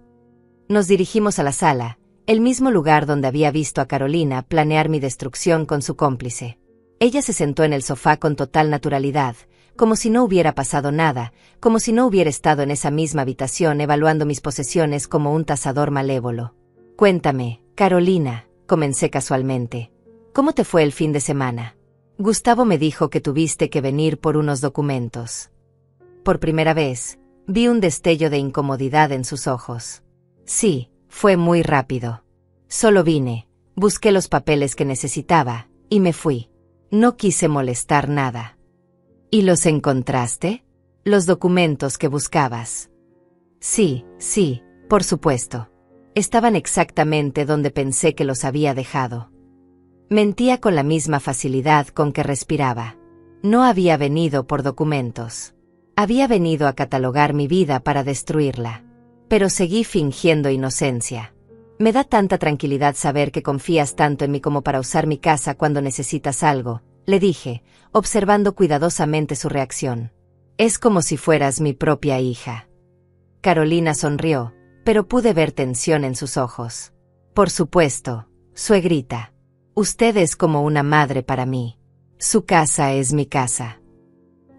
Speaker 1: Nos dirigimos a la sala, el mismo lugar donde había visto a Carolina planear mi destrucción con su cómplice. Ella se sentó en el sofá con total naturalidad, como si no hubiera pasado nada, como si no hubiera estado en esa misma habitación evaluando mis posesiones como un tasador malévolo. Cuéntame, Carolina, comencé casualmente. ¿Cómo te fue el fin de semana? Gustavo me dijo que tuviste que venir por unos documentos. Por primera vez, vi un destello de incomodidad en sus ojos. Sí, fue muy rápido. Solo vine, busqué los papeles que necesitaba, y me fui. No quise molestar nada. ¿Y los encontraste? ¿Los documentos que buscabas? Sí, por supuesto. Estaban exactamente donde pensé que los había dejado. Mentía con la misma facilidad con que respiraba. No había venido por documentos. Había venido a catalogar mi vida para destruirla. Pero seguí fingiendo inocencia. Me da tanta tranquilidad saber que confías tanto en mí como para usar mi casa cuando necesitas algo, le dije, observando cuidadosamente su reacción. Es como si fueras mi propia hija. Carolina sonrió, pero pude ver tensión en sus ojos. Por supuesto, suegrita. Usted es como una madre para mí. Su casa es mi casa.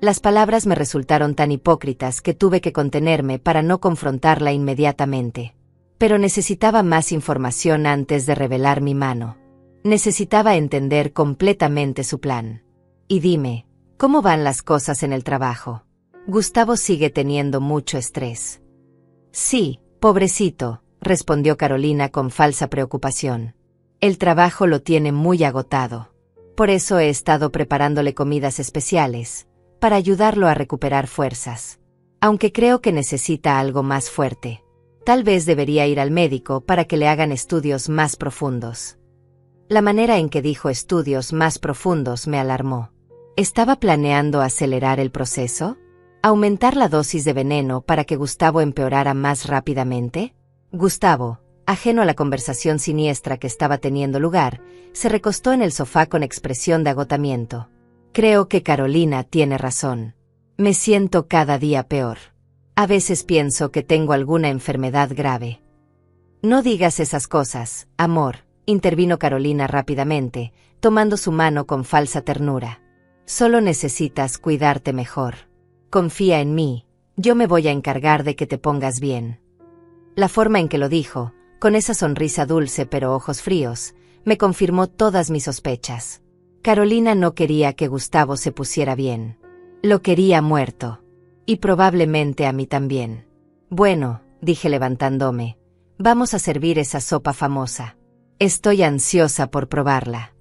Speaker 1: Las palabras me resultaron tan hipócritas que tuve que contenerme para no confrontarla inmediatamente. Pero necesitaba más información antes de revelar mi mano. Necesitaba entender completamente su plan. Y dime, ¿cómo van las cosas en el trabajo? Gustavo sigue teniendo mucho estrés. Sí, pobrecito, respondió Carolina con falsa preocupación. El trabajo lo tiene muy agotado. Por eso he estado preparándole comidas especiales, para ayudarlo a recuperar fuerzas. Aunque creo que necesita algo más fuerte. Tal vez debería ir al médico para que le hagan estudios más profundos. La manera en que dijo estudios más profundos me alarmó. ¿Estaba planeando acelerar el proceso? ¿Aumentar la dosis de veneno para que Gustavo empeorara más rápidamente? Gustavo, ajeno a la conversación siniestra que estaba teniendo lugar, se recostó en el sofá con expresión de agotamiento. Creo que Carolina tiene razón. Me siento cada día peor. A veces pienso que tengo alguna enfermedad grave. No digas esas cosas, amor, intervino Carolina rápidamente, tomando su mano con falsa ternura. Solo necesitas cuidarte mejor. Confía en mí, yo me voy a encargar de que te pongas bien. La forma en que lo dijo, con esa sonrisa dulce pero ojos fríos, me confirmó todas mis sospechas. Carolina no quería que Gustavo se pusiera bien. Lo quería muerto. Y probablemente a mí también. Bueno, dije levantándome, vamos a servir esa sopa famosa. Estoy ansiosa por probarla.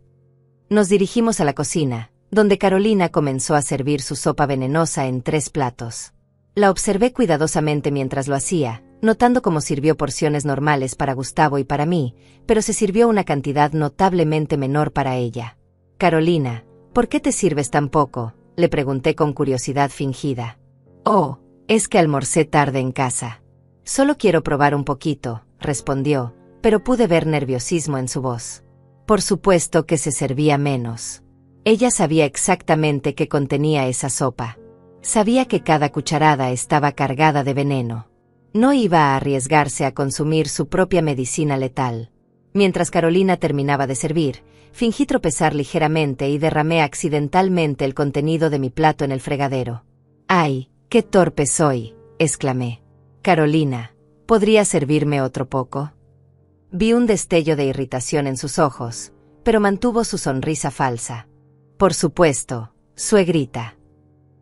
Speaker 1: Nos dirigimos a la cocina, donde Carolina comenzó a servir su sopa venenosa en 3 platos. La observé cuidadosamente mientras lo hacía, notando cómo sirvió porciones normales para Gustavo y para mí, pero se sirvió una cantidad notablemente menor para ella. Carolina, ¿por qué te sirves tan poco?, le pregunté con curiosidad fingida. Oh, es que almorcé tarde en casa. Solo quiero probar un poquito, respondió, pero pude ver nerviosismo en su voz. Por supuesto que se servía menos. Ella sabía exactamente qué contenía esa sopa. Sabía que cada cucharada estaba cargada de veneno. No iba a arriesgarse a consumir su propia medicina letal. Mientras Carolina terminaba de servir, fingí tropezar ligeramente y derramé accidentalmente el contenido de mi plato en el fregadero. ¡Ay, qué torpe soy!, exclamé. Carolina, ¿podría servirme otro poco? Vi un destello de irritación en sus ojos, pero mantuvo su sonrisa falsa. Por supuesto, suegrita.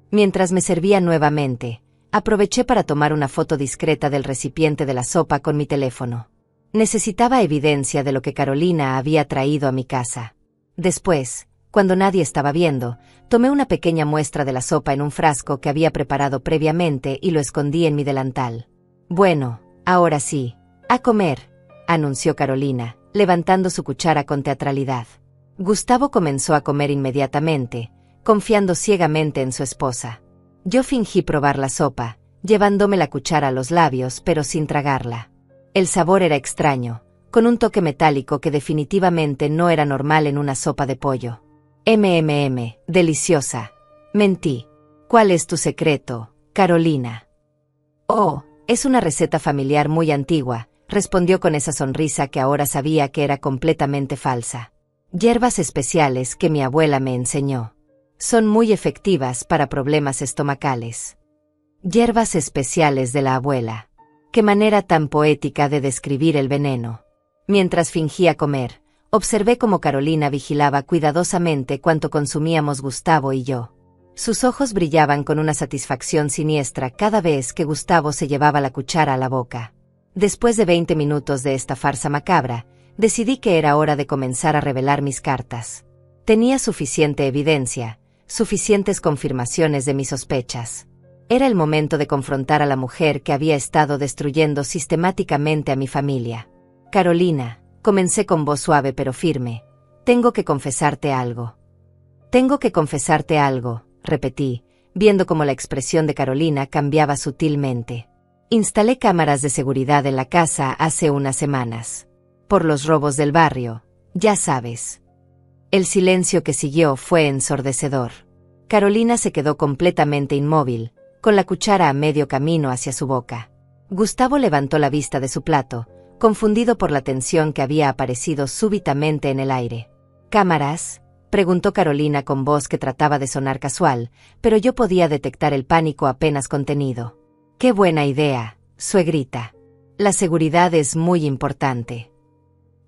Speaker 1: Mientras me servía nuevamente, aproveché para tomar una foto discreta del recipiente de la sopa con mi teléfono. Necesitaba evidencia de lo que Carolina había traído a mi casa. Después, cuando nadie estaba viendo, tomé una pequeña muestra de la sopa en un frasco que había preparado previamente y lo escondí en mi delantal. Bueno, ahora sí, a comer, anunció Carolina, levantando su cuchara con teatralidad. Gustavo comenzó a comer inmediatamente, confiando ciegamente en su esposa. Yo fingí probar la sopa, llevándome la cuchara a los labios pero sin tragarla. El sabor era extraño, con un toque metálico que definitivamente no era normal en una sopa de pollo. Deliciosa. Mentí. ¿Cuál es tu secreto, Carolina? Oh, es una receta familiar muy antigua, respondió con esa sonrisa que ahora sabía que era completamente falsa. Hierbas especiales que mi abuela me enseñó. Son muy efectivas para problemas estomacales. Hierbas especiales de la abuela. Qué manera tan poética de describir el veneno. Mientras fingía comer, observé cómo Carolina vigilaba cuidadosamente cuánto consumíamos Gustavo y yo. Sus ojos brillaban con una satisfacción siniestra cada vez que Gustavo se llevaba la cuchara a la boca. Después de 20 minutos de esta farsa macabra, decidí que era hora de comenzar a revelar mis cartas. Tenía suficiente evidencia, suficientes confirmaciones de mis sospechas. Era el momento de confrontar a la mujer que había estado destruyendo sistemáticamente a mi familia. Carolina, comencé con voz suave pero firme, tengo que confesarte algo. Tengo que confesarte algo, repetí, viendo cómo la expresión de Carolina cambiaba sutilmente. Instalé cámaras de seguridad en la casa hace unas semanas. Por los robos del barrio, ya sabes. El silencio que siguió fue ensordecedor. Carolina se quedó completamente inmóvil, con la cuchara a medio camino hacia su boca. Gustavo levantó la vista de su plato, confundido por la tensión que había aparecido súbitamente en el aire. ¿Cámaras?, preguntó Carolina con voz que trataba de sonar casual, pero yo podía detectar el pánico apenas contenido. ¡Qué buena idea, suegrita! La seguridad es muy importante.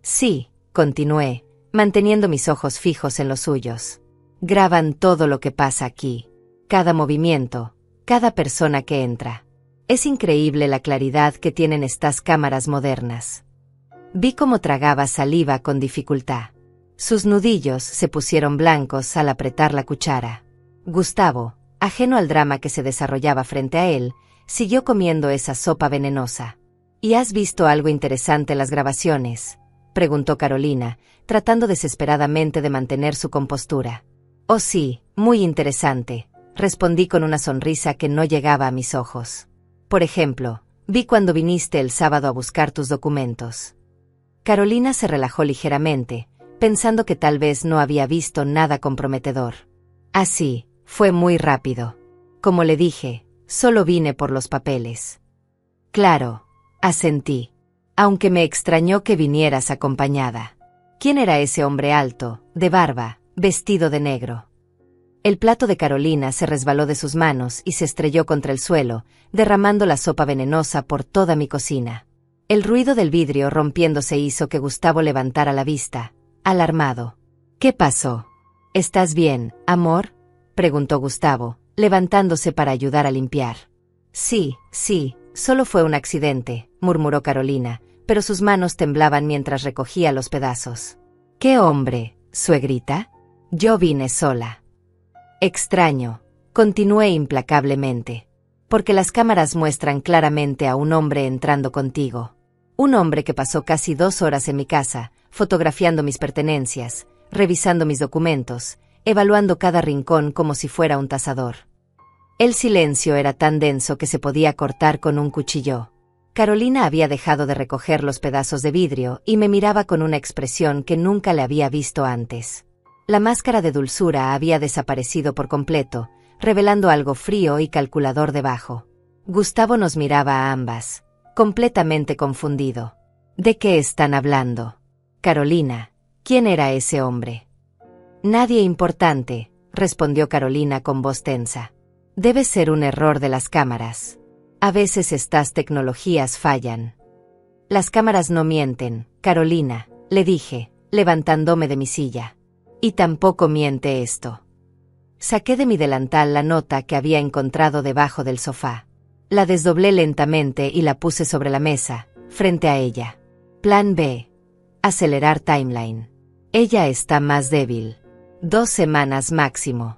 Speaker 1: Sí, continué, manteniendo mis ojos fijos en los suyos. Graban todo lo que pasa aquí. Cada movimiento, cada persona que entra. Es increíble la claridad que tienen estas cámaras modernas. Vi cómo tragaba saliva con dificultad. Sus nudillos se pusieron blancos al apretar la cuchara. Gustavo, ajeno al drama que se desarrollaba frente a él, siguió comiendo esa sopa venenosa. ¿Y has visto algo interesante en las grabaciones?, preguntó Carolina, tratando desesperadamente de mantener su compostura. Oh sí, muy interesante, respondí con una sonrisa que no llegaba a mis ojos. Por ejemplo, vi cuando viniste el sábado a buscar tus documentos. Carolina se relajó ligeramente, pensando que tal vez no había visto nada comprometedor. Así, fue muy rápido. Como le dije, solo vine por los papeles. Claro, asentí. Aunque me extrañó que vinieras acompañada. ¿Quién era ese hombre alto, de barba, vestido de negro? El plato de Carolina se resbaló de sus manos y se estrelló contra el suelo, derramando la sopa venenosa por toda mi cocina. El ruido del vidrio rompiéndose hizo que Gustavo levantara la vista, alarmado. ¿Qué pasó? ¿Estás bien, amor?, preguntó Gustavo, levantándose para ayudar a limpiar. Sí, solo fue un accidente, murmuró Carolina, pero sus manos temblaban mientras recogía los pedazos. ¿Qué hombre, suegrita? Yo vine sola. Extraño, continué implacablemente. Porque las cámaras muestran claramente a un hombre entrando contigo. Un hombre que pasó casi 2 horas en mi casa, fotografiando mis pertenencias, revisando mis documentos, evaluando cada rincón como si fuera un tasador. El silencio era tan denso que se podía cortar con un cuchillo. Carolina había dejado de recoger los pedazos de vidrio y me miraba con una expresión que nunca le había visto antes. La máscara de dulzura había desaparecido por completo, revelando algo frío y calculador debajo. Gustavo nos miraba a ambas, completamente confundido. ¿De qué están hablando? Carolina, ¿quién era ese hombre? Nadie importante, respondió Carolina con voz tensa. Debe ser un error de las cámaras. A veces estas tecnologías fallan. Las cámaras no mienten, Carolina, le dije, levantándome de mi silla. Y tampoco miente esto. Saqué de mi delantal la nota que había encontrado debajo del sofá. La desdoblé lentamente y la puse sobre la mesa, frente a ella. Plan B. Acelerar timeline. Ella está más débil. 2 semanas máximo.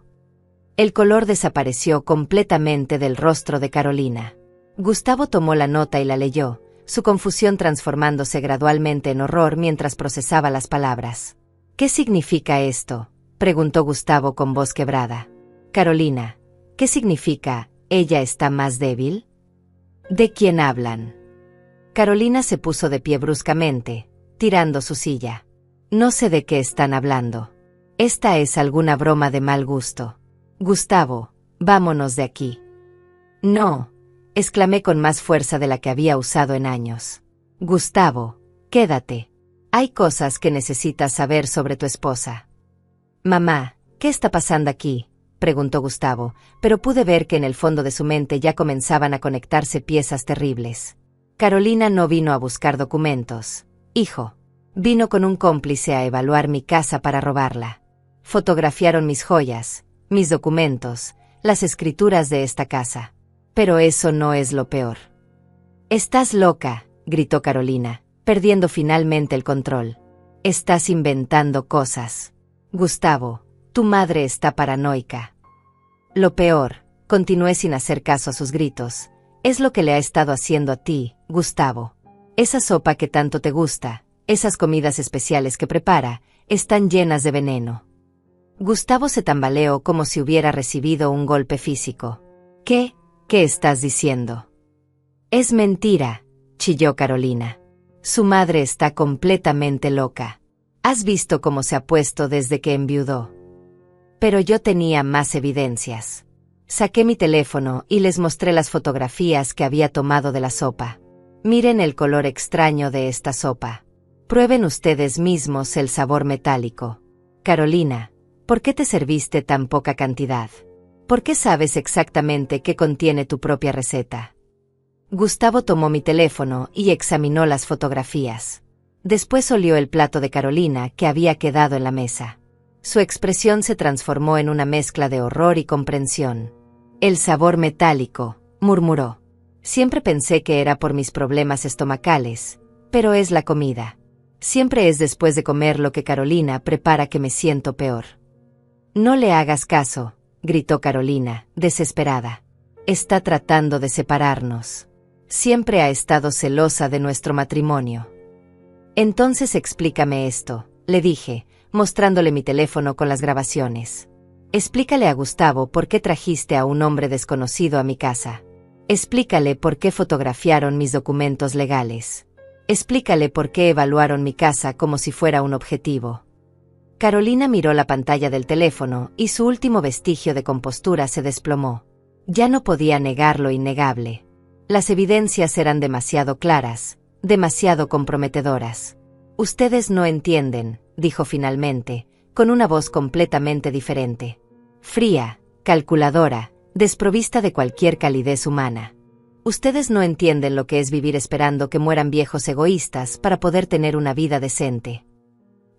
Speaker 1: El color desapareció completamente del rostro de Carolina. Gustavo tomó la nota y la leyó, su confusión transformándose gradualmente en horror mientras procesaba las palabras. ¿Qué significa esto?, preguntó Gustavo con voz quebrada. Carolina, ¿qué significa, ella está más débil? ¿De quién hablan? Carolina se puso de pie bruscamente, tirando su silla. No sé de qué están hablando. Esta es alguna broma de mal gusto. Gustavo, vámonos de aquí. No, exclamé con más fuerza de la que había usado en años. Gustavo, quédate. Hay cosas que necesitas saber sobre tu esposa. Mamá, ¿qué está pasando aquí?, preguntó Gustavo, pero pude ver que en el fondo de su mente ya comenzaban a conectarse piezas terribles. Carolina no vino a buscar documentos, hijo. Vino con un cómplice a evaluar mi casa para robarla. Fotografiaron mis joyas, mis documentos, las escrituras de esta casa. Pero eso no es lo peor. Estás loca, gritó Carolina, perdiendo finalmente el control. Estás inventando cosas. Gustavo, tu madre está paranoica. Lo peor, continué sin hacer caso a sus gritos, es lo que le ha estado haciendo a ti, Gustavo. Esa sopa que tanto te gusta, esas comidas especiales que prepara, están llenas de veneno. Gustavo se tambaleó como si hubiera recibido un golpe físico. ¿Qué estás diciendo? Es mentira, chilló Carolina. Su madre está completamente loca. ¿Has visto cómo se ha puesto desde que enviudó? Pero yo tenía más evidencias. Saqué mi teléfono y les mostré las fotografías que había tomado de la sopa. Miren el color extraño de esta sopa. Prueben ustedes mismos el sabor metálico. Carolina, ¿por qué te serviste tan poca cantidad? ¿Por qué sabes exactamente qué contiene tu propia receta? Gustavo tomó mi teléfono y examinó las fotografías. Después olió el plato de Carolina que había quedado en la mesa. Su expresión se transformó en una mezcla de horror y comprensión. El sabor metálico, murmuró. Siempre pensé que era por mis problemas estomacales, pero es la comida. Siempre es después de comer lo que Carolina prepara que me siento peor. No le hagas caso, gritó Carolina, desesperada. Está tratando de separarnos. Siempre ha estado celosa de nuestro matrimonio. Entonces explícame esto, le dije, mostrándole mi teléfono con las grabaciones. Explícale a Gustavo por qué trajiste a un hombre desconocido a mi casa. Explícale por qué fotografiaron mis documentos legales. Explícale por qué evaluaron mi casa como si fuera un objetivo. Carolina miró la pantalla del teléfono y su último vestigio de compostura se desplomó. Ya no podía negar lo innegable. Las evidencias eran demasiado claras, demasiado comprometedoras. Ustedes no entienden, dijo finalmente, con una voz completamente diferente. Fría, calculadora, desprovista de cualquier calidez humana. Ustedes no entienden lo que es vivir esperando que mueran viejos egoístas para poder tener una vida decente.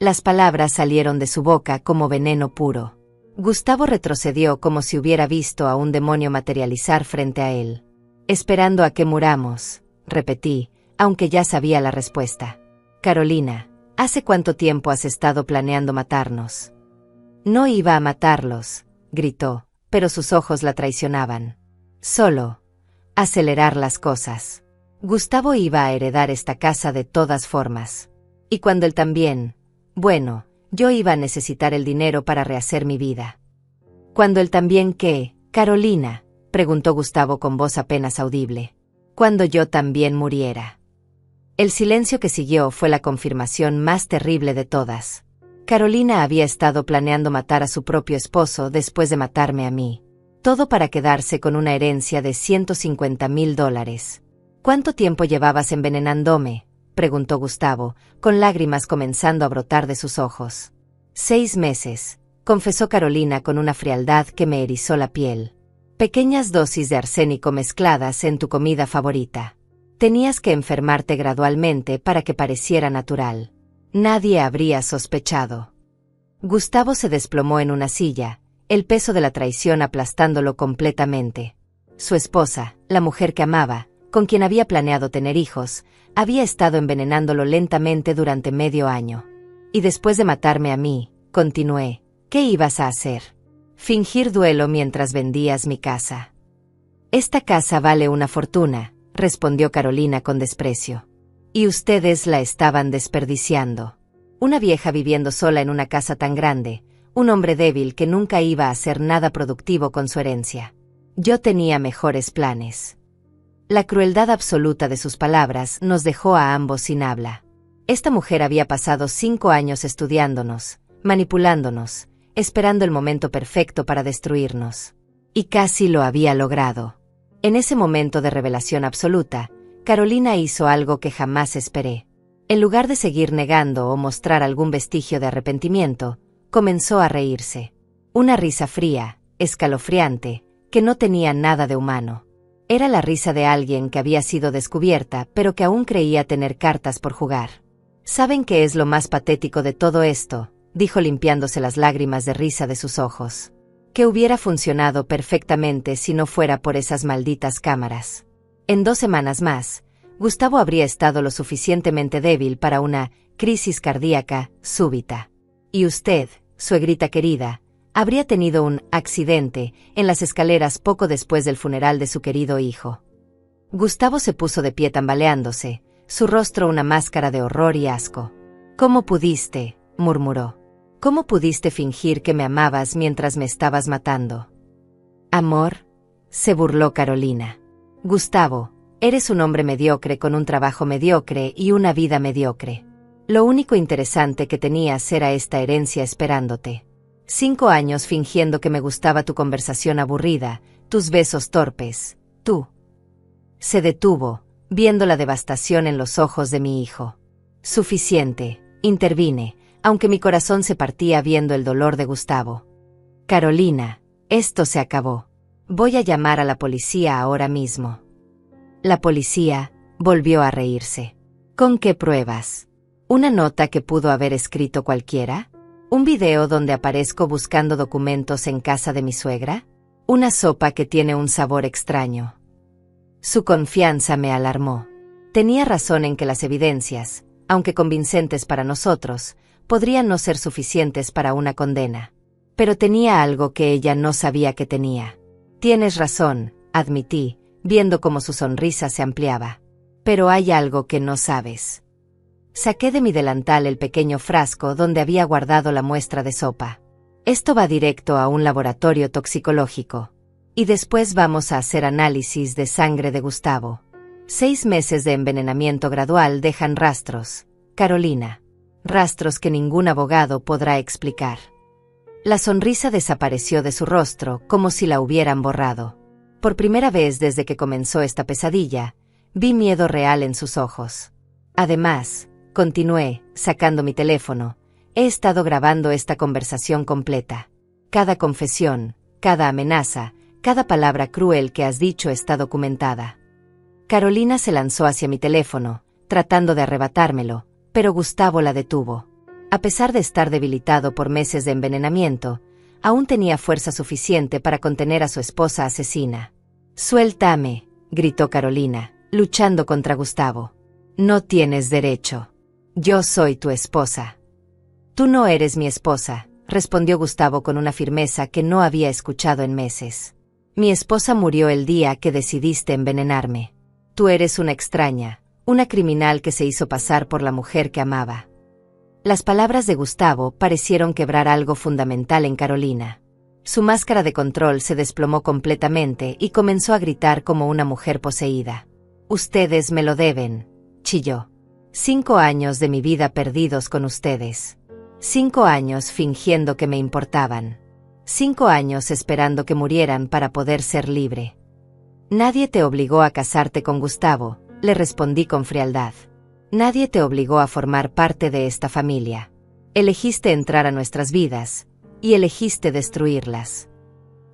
Speaker 1: Las palabras salieron de su boca como veneno puro. Gustavo retrocedió como si hubiera visto a un demonio materializar frente a él. Esperando a que muramos, repetí, aunque ya sabía la respuesta. Carolina, ¿hace cuánto tiempo has estado planeando matarnos? No iba a matarlos, gritó, pero sus ojos la traicionaban. Solo acelerar las cosas. Gustavo iba a heredar esta casa de todas formas. Y cuando él también, bueno, yo iba a necesitar el dinero para rehacer mi vida. ¿Cuando él también qué, Carolina?, preguntó Gustavo con voz apenas audible. Cuando yo también muriera. El silencio que siguió fue la confirmación más terrible de todas. Carolina había estado planeando matar a su propio esposo después de matarme a mí. Todo para quedarse con una herencia de $150,000. ¿Cuánto tiempo llevabas envenenándome?, preguntó Gustavo, con lágrimas comenzando a brotar de sus ojos. 6 meses, confesó Carolina con una frialdad que me erizó la piel. Pequeñas dosis de arsénico mezcladas en tu comida favorita. Tenías que enfermarte gradualmente para que pareciera natural. Nadie habría sospechado. Gustavo se desplomó en una silla, el peso de la traición aplastándolo completamente. Su esposa, la mujer que amaba, con quien había planeado tener hijos, había estado envenenándolo lentamente durante medio año. Y después de matarme a mí, continué, ¿qué ibas a hacer? Fingir duelo mientras vendías mi casa. Esta casa vale una fortuna, respondió Carolina con desprecio. Y ustedes la estaban desperdiciando. Una vieja viviendo sola en una casa tan grande, un hombre débil que nunca iba a hacer nada productivo con su herencia. Yo tenía mejores planes. La crueldad absoluta de sus palabras nos dejó a ambos sin habla. Esta mujer había pasado 5 años estudiándonos, manipulándonos, esperando el momento perfecto para destruirnos. Y casi lo había logrado. En ese momento de revelación absoluta, Carolina hizo algo que jamás esperé. En lugar de seguir negando o mostrar algún vestigio de arrepentimiento, comenzó a reírse. Una risa fría, escalofriante, que no tenía nada de humano. Era la risa de alguien que había sido descubierta, pero que aún creía tener cartas por jugar. ¿Saben qué es lo más patético de todo esto?, dijo limpiándose las lágrimas de risa de sus ojos. Que hubiera funcionado perfectamente si no fuera por esas malditas cámaras. En 2 semanas más, Gustavo habría estado lo suficientemente débil para una crisis cardíaca súbita. Y usted, suegrita querida, habría tenido un accidente en las escaleras poco después del funeral de su querido hijo. Gustavo se puso de pie tambaleándose, su rostro una máscara de horror y asco. ¿Cómo pudiste?, murmuró. ¿Cómo pudiste fingir que me amabas mientras me estabas matando? ¿Amor?, se burló Carolina. Gustavo, eres un hombre mediocre con un trabajo mediocre y una vida mediocre. Lo único interesante que tenías era esta herencia esperándote. 5 años fingiendo que me gustaba tu conversación aburrida, tus besos torpes, tú. Se detuvo, viendo la devastación en los ojos de mi hijo. Suficiente, intervine, aunque mi corazón se partía viendo el dolor de Gustavo. Carolina, esto se acabó. Voy a llamar a la policía ahora mismo. La policía volvió a reírse. ¿Con qué pruebas? ¿Una nota que pudo haber escrito cualquiera? ¿Un video donde aparezco buscando documentos en casa de mi suegra? ¿Una sopa que tiene un sabor extraño? Su confianza me alarmó. Tenía razón en que las evidencias, aunque convincentes para nosotros, podrían no ser suficientes para una condena. Pero tenía algo que ella no sabía que tenía. Tienes razón, admití, viendo cómo su sonrisa se ampliaba. Pero hay algo que no sabes. Saqué de mi delantal el pequeño frasco donde había guardado la muestra de sopa. Esto va directo a un laboratorio toxicológico. Y después vamos a hacer análisis de sangre de Gustavo. 6 meses de envenenamiento gradual dejan rastros, Carolina. Rastros que ningún abogado podrá explicar. La sonrisa desapareció de su rostro como si la hubieran borrado. Por primera vez desde que comenzó esta pesadilla, vi miedo real en sus ojos. Además, continué, sacando mi teléfono, he estado grabando esta conversación completa. Cada confesión, cada amenaza, cada palabra cruel que has dicho está documentada. Carolina se lanzó hacia mi teléfono, tratando de arrebatármelo, pero Gustavo la detuvo. A pesar de estar debilitado por meses de envenenamiento, aún tenía fuerza suficiente para contener a su esposa asesina. «Suéltame», gritó Carolina, luchando contra Gustavo. No tienes derecho. Yo soy tu esposa. Tú no eres mi esposa, respondió Gustavo con una firmeza que no había escuchado en meses. Mi esposa murió el día que decidiste envenenarme. Tú eres una extraña, una criminal que se hizo pasar por la mujer que amaba. Las palabras de Gustavo parecieron quebrar algo fundamental en Carolina. Su máscara de control se desplomó completamente y comenzó a gritar como una mujer poseída. Ustedes me lo deben, chilló. 5 años de mi vida perdidos con ustedes. 5 años fingiendo que me importaban. 5 años esperando que murieran para poder ser libre. Nadie te obligó a casarte con Gustavo, le respondí con frialdad. Nadie te obligó a formar parte de esta familia. Elegiste entrar a nuestras vidas, y elegiste destruirlas.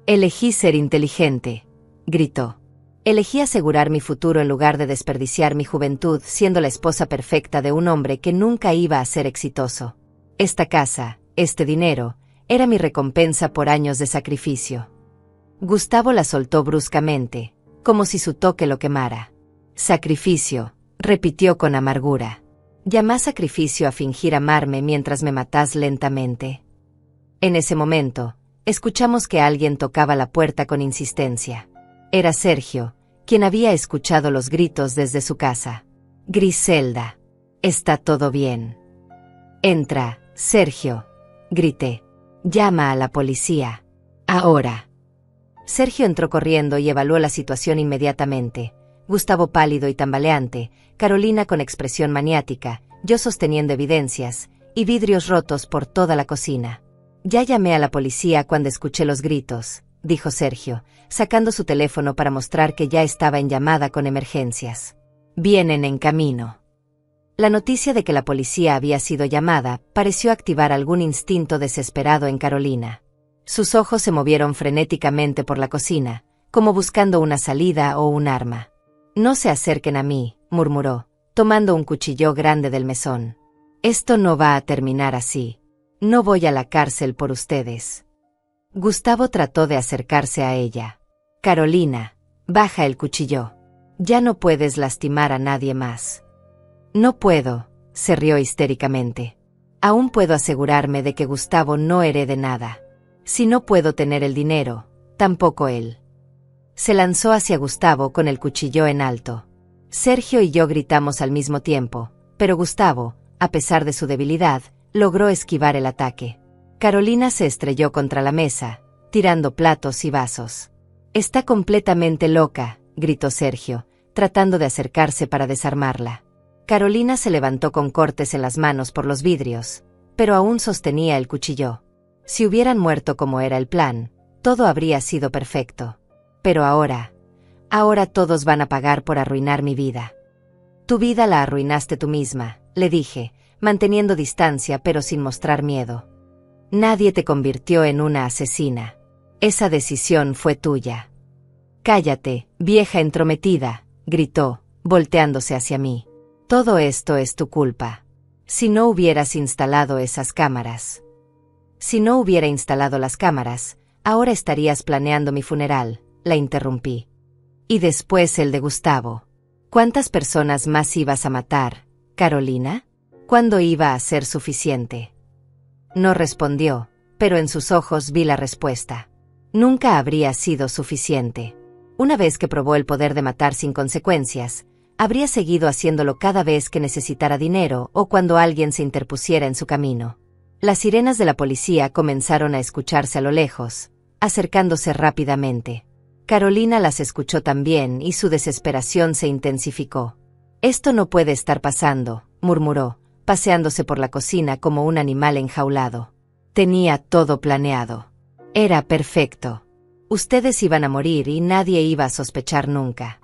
Speaker 1: Elegí ser inteligente, gritó. Elegí asegurar mi futuro en lugar de desperdiciar mi juventud siendo la esposa perfecta de un hombre que nunca iba a ser exitoso. Esta casa, este dinero, era mi recompensa por años de sacrificio. Gustavo la soltó bruscamente, como si su toque lo quemara. Sacrificio, repitió con amargura. ¿Llamás sacrificio a fingir amarme mientras me matás lentamente? En ese momento, escuchamos que alguien tocaba la puerta con insistencia. Era Sergio, quien había escuchado los gritos desde su casa. Griselda, ¿está todo bien? Entra, Sergio, grité. Llama a la policía. Ahora. Sergio entró corriendo y evaluó la situación inmediatamente. Gustavo pálido y tambaleante, Carolina con expresión maniática, yo sosteniendo evidencias, y vidrios rotos por toda la cocina. Ya llamé a la policía cuando escuché los gritos, dijo Sergio, sacando su teléfono para mostrar que ya estaba en llamada con emergencias. Vienen en camino. La noticia de que la policía había sido llamada pareció activar algún instinto desesperado en Carolina. Sus ojos se movieron frenéticamente por la cocina, como buscando una salida o un arma. No se acerquen a mí, murmuró, tomando un cuchillo grande del mesón. Esto no va a terminar así. No voy a la cárcel por ustedes. Gustavo trató de acercarse a ella. Carolina, baja el cuchillo. Ya no puedes lastimar a nadie más. No puedo, se rió histéricamente. Aún puedo asegurarme de que Gustavo no herede nada. Si no puedo tener el dinero, tampoco él. Se lanzó hacia Gustavo con el cuchillo en alto. Sergio y yo gritamos al mismo tiempo, pero Gustavo, a pesar de su debilidad, logró esquivar el ataque. Carolina se estrelló contra la mesa, tirando platos y vasos. Está completamente loca, gritó Sergio, tratando de acercarse para desarmarla. Carolina se levantó con cortes en las manos por los vidrios, pero aún sostenía el cuchillo. Si hubieran muerto como era el plan, todo habría sido perfecto. Pero ahora todos van a pagar por arruinar mi vida. Tu vida la arruinaste tú misma, le dije, manteniendo distancia pero sin mostrar miedo. Nadie te convirtió en una asesina. Esa decisión fue tuya. Cállate, vieja entrometida, gritó, volteándose hacia mí. Todo esto es tu culpa. Si no hubieras instalado esas cámaras. Si no hubiera instalado las cámaras, ahora estarías planeando mi funeral, la interrumpí. Y después el de Gustavo. ¿Cuántas personas más ibas a matar, Carolina? ¿Cuándo iba a ser suficiente? No respondió, pero en sus ojos vi la respuesta. Nunca habría sido suficiente. Una vez que probó el poder de matar sin consecuencias, habría seguido haciéndolo cada vez que necesitara dinero o cuando alguien se interpusiera en su camino. Las sirenas de la policía comenzaron a escucharse a lo lejos, acercándose rápidamente. Carolina las escuchó también y su desesperación se intensificó. Esto no puede estar pasando, murmuró, paseándose por la cocina como un animal enjaulado. Tenía todo planeado. Era perfecto. Ustedes iban a morir y nadie iba a sospechar nunca.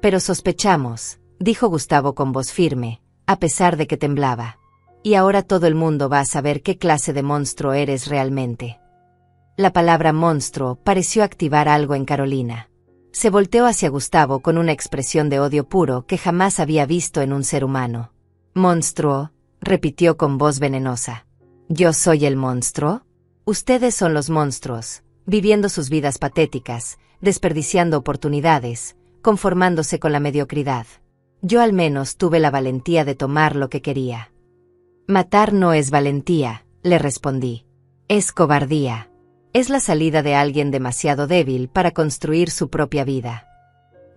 Speaker 1: Pero sospechamos, dijo Gustavo con voz firme, a pesar de que temblaba. Y ahora todo el mundo va a saber qué clase de monstruo eres realmente. La palabra monstruo pareció activar algo en Carolina. Se volteó hacia Gustavo con una expresión de odio puro que jamás había visto en un ser humano. ¿Monstruo?, repitió con voz venenosa. ¿Yo soy el monstruo? Ustedes son los monstruos, viviendo sus vidas patéticas, desperdiciando oportunidades, conformándose con la mediocridad. Yo al menos tuve la valentía de tomar lo que quería. Matar no es valentía, le respondí. Es cobardía. Es la salida de alguien demasiado débil para construir su propia vida.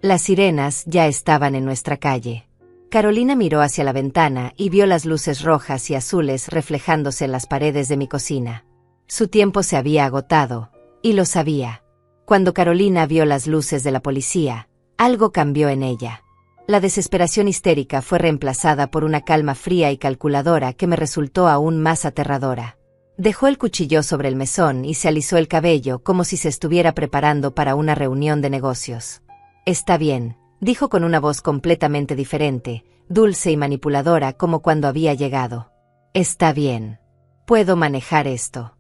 Speaker 1: Las sirenas ya estaban en nuestra calle. Carolina miró hacia la ventana y vio las luces rojas y azules reflejándose en las paredes de mi cocina. Su tiempo se había agotado, y lo sabía. Cuando Carolina vio las luces de la policía, algo cambió en ella. La desesperación histérica fue reemplazada por una calma fría y calculadora que me resultó aún más aterradora. Dejó el cuchillo sobre el mesón y se alisó el cabello como si se estuviera preparando para una reunión de negocios. «Está bien», dijo con una voz completamente diferente, dulce y manipuladora como cuando había llegado. «Está bien. Puedo manejar esto».